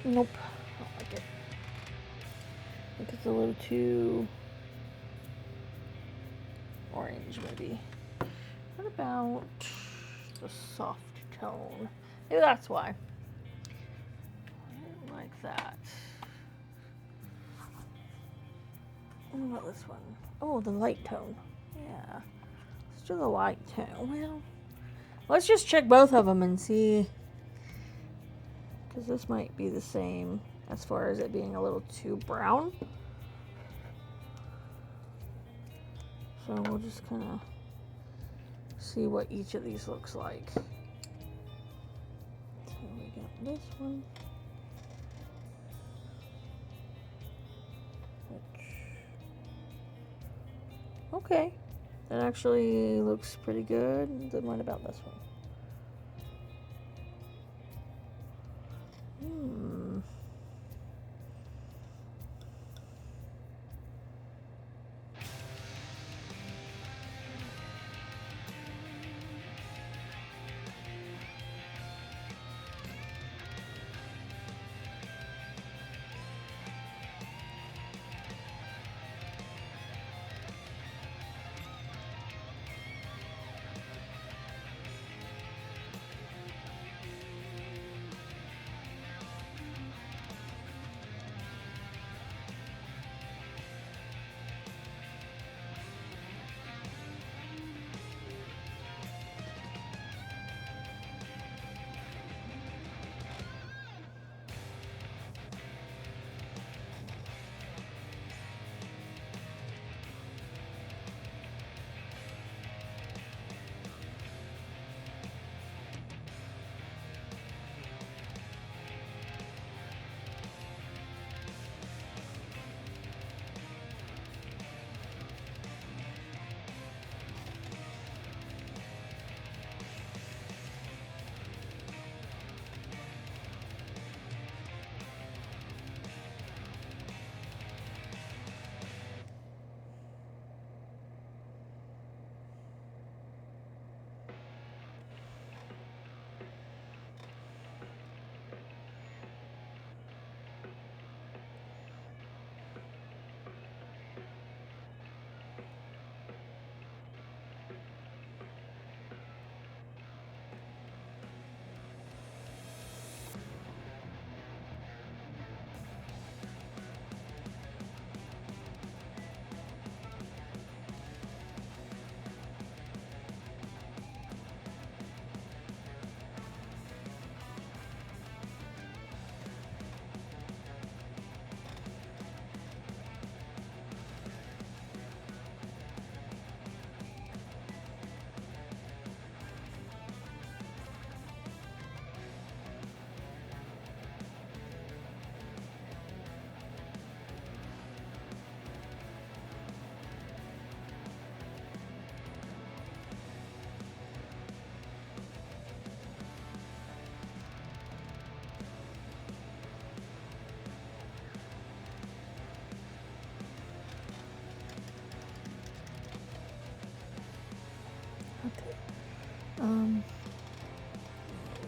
Nope. I don't like it. I think it's a little too orange, maybe. What about the soft tone? Maybe that's why. I didn't like that. What about this one? Oh, the light tone. Yeah. Let's do the light tone. Well, let's just check both of them and see. Because this might be the same as far as it being a little too brown. So we'll just kind of see what each of these looks like. So we got this one. Okay, that actually looks pretty good. Then what about this one?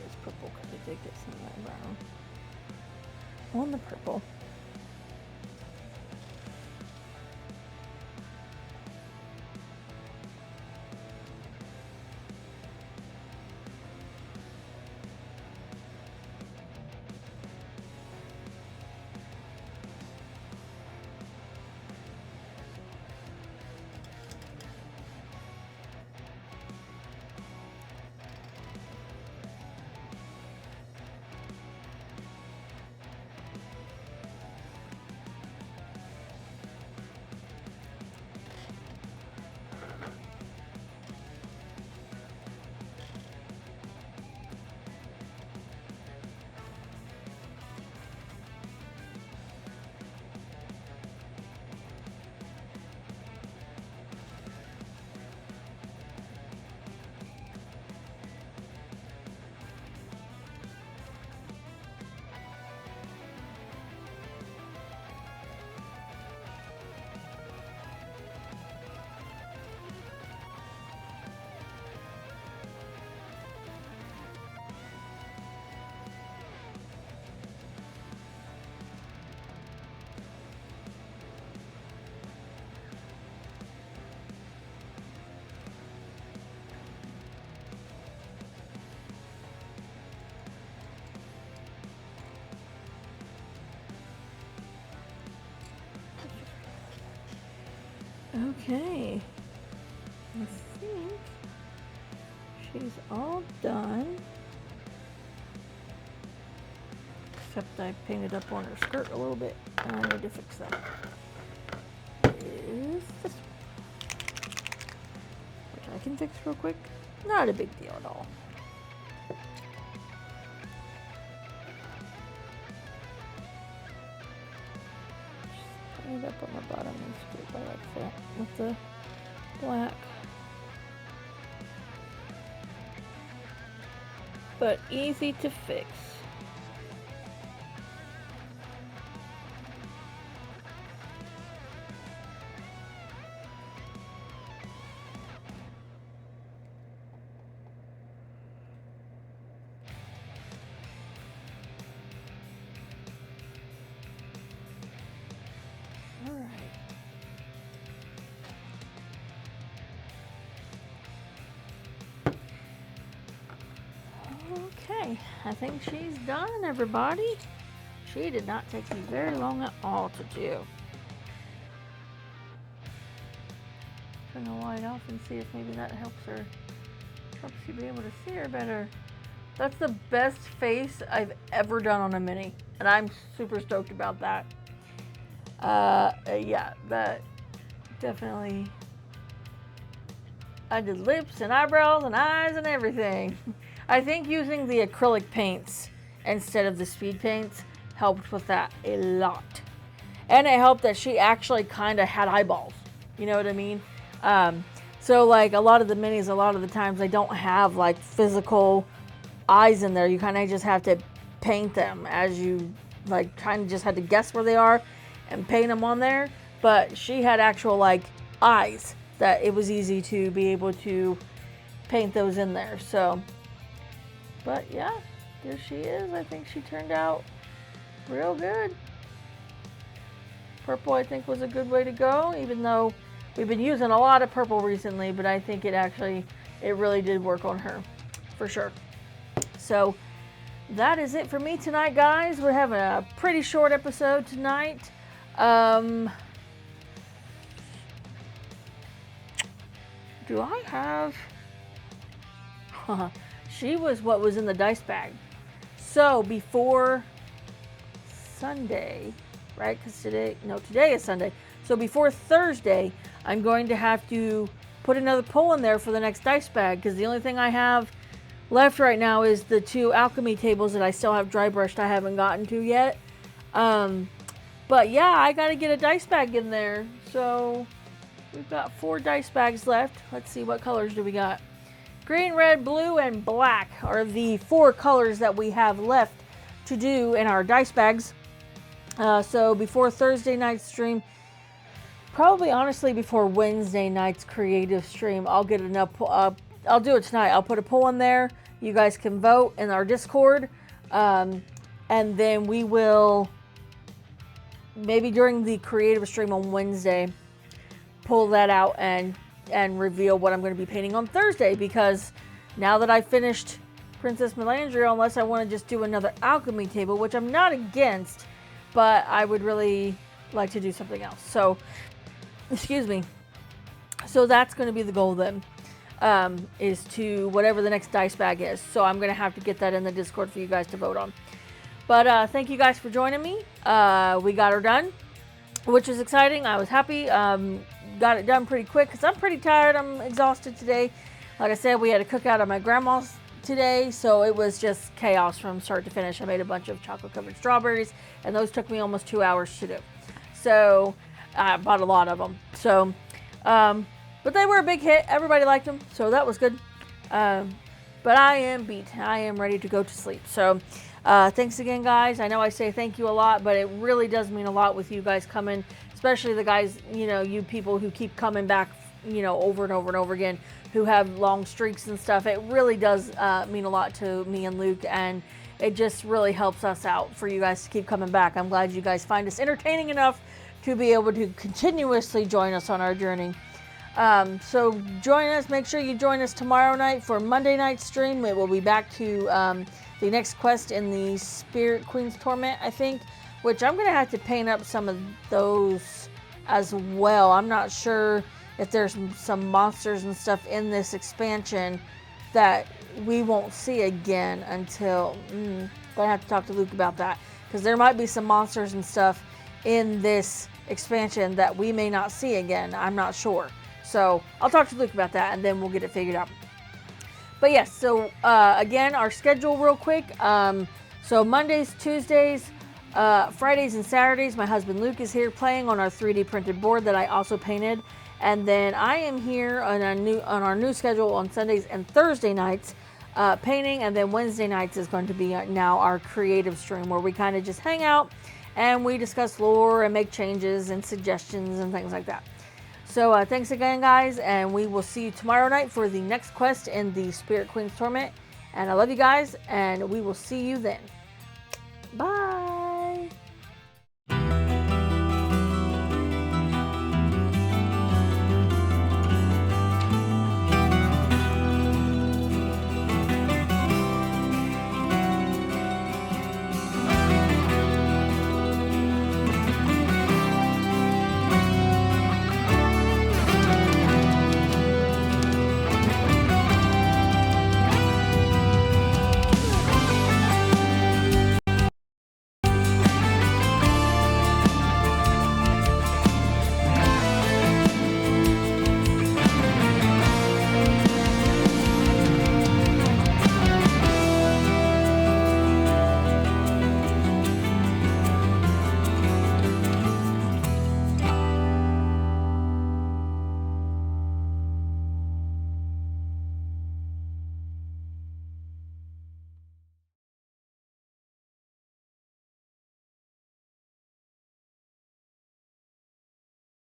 This purple because I did get some of that brown on the purple. Okay. I think she's all done. Except I painted up on her skirt a little bit, and I need to fix that. Is this one, which I can fix real quick. Not a big deal at all. Just paint it up on the bottom and straight by like that with the black. But easy to fix. Okay, I think she's done, everybody. She did not take me very long at all to do. Turn the light off and see if maybe that helps you be able to see her better. That's the best face I've ever done on a mini, and I'm super stoked about that. Yeah, that definitely. I did lips and eyebrows and eyes and everything. I think using the acrylic paints instead of the speed paints helped with that a lot. And it helped that she actually kind of had eyeballs. You know what I mean? So like a lot of the minis, a lot of the times they don't have like physical eyes in there. You kind of just have to paint them as you like kind of just had to guess where they are and paint them on there. But she had actual like eyes that it was easy to be able to paint those in there. So, but yeah, there she is. I think she turned out real good. Purple, I think, was a good way to go, even though we've been using a lot of purple recently, but I think it really did work on her, for sure. So, that is it for me tonight, guys. We're having a pretty short episode tonight. Do I have... She was what was in the dice bag. So, before Sunday, right? Because today is Sunday. So, before Thursday, I'm going to have to put another pull in there for the next dice bag, because the only thing I have left right now is the 2 alchemy tables that I still have dry brushed I haven't gotten to yet. But yeah, I got to get a dice bag in there. So, we've got 4 dice bags left. Let's see, what colors do we got? Green, red, blue, and black are the 4 colors that we have left to do in our dice bags. So before Thursday night's stream, probably honestly before Wednesday night's creative stream, I'll get enough. I'll do it tonight. I'll put a poll in there. You guys can vote in our Discord, and then we will maybe during the creative stream on Wednesday pull that out and reveal what I'm going to be painting on Thursday, because now that I finished Princess Melandria, unless I want to just do another alchemy table, which I'm not against, but I would really like to do something else. So, excuse me. So that's going to be the goal then, is to whatever the next dice bag is. So I'm going to have to get that in the Discord for you guys to vote on. But thank you guys for joining me. We got her done, which is exciting. I was happy. Got it done pretty quick because I'm pretty tired. I'm exhausted today. Like I said, we had a cookout at my grandma's today, so it was just chaos from start to finish. I made a bunch of chocolate covered strawberries, and those took me almost 2 hours to do. So I bought a lot of them. So, but they were a big hit. Everybody liked them, so that was good. But I am beat. I am ready to go to sleep. So thanks again, guys. I know I say thank you a lot, but it really does mean a lot with you guys coming. Especially the guys, you people who keep coming back, over and over and over again, who have long streaks and stuff. It really does mean a lot to me and Luke, and it just really helps us out for you guys to keep coming back. I'm glad you guys find us entertaining enough to be able to continuously join us on our journey. So join us. Make sure you join us tomorrow night for Monday night stream. It will be back to the next quest in the Spirit Queen's Torment, I think. Which I'm going to have to paint up some of those as well. I'm not sure if there's some monsters and stuff in this expansion that we won't see again until gonna have to talk to Luke about that, because there might be some monsters and stuff in this expansion that we may not see again. I'm not sure, so I'll talk to Luke about that and then we'll get it figured out. But yes, so again, our schedule real quick. So Mondays, Tuesdays, Fridays and Saturdays, my husband Luke is here playing on our 3D printed board that I also painted. And then I am here on our new schedule on Sundays and Thursday nights painting. And then Wednesday nights is going to be now our creative stream, where we kind of just hang out and we discuss lore and make changes and suggestions and things like that. So thanks again, guys, and we will see you tomorrow night for the next quest in the Spirit Queen's Torment. And I love you guys, and we will see you then. Bye.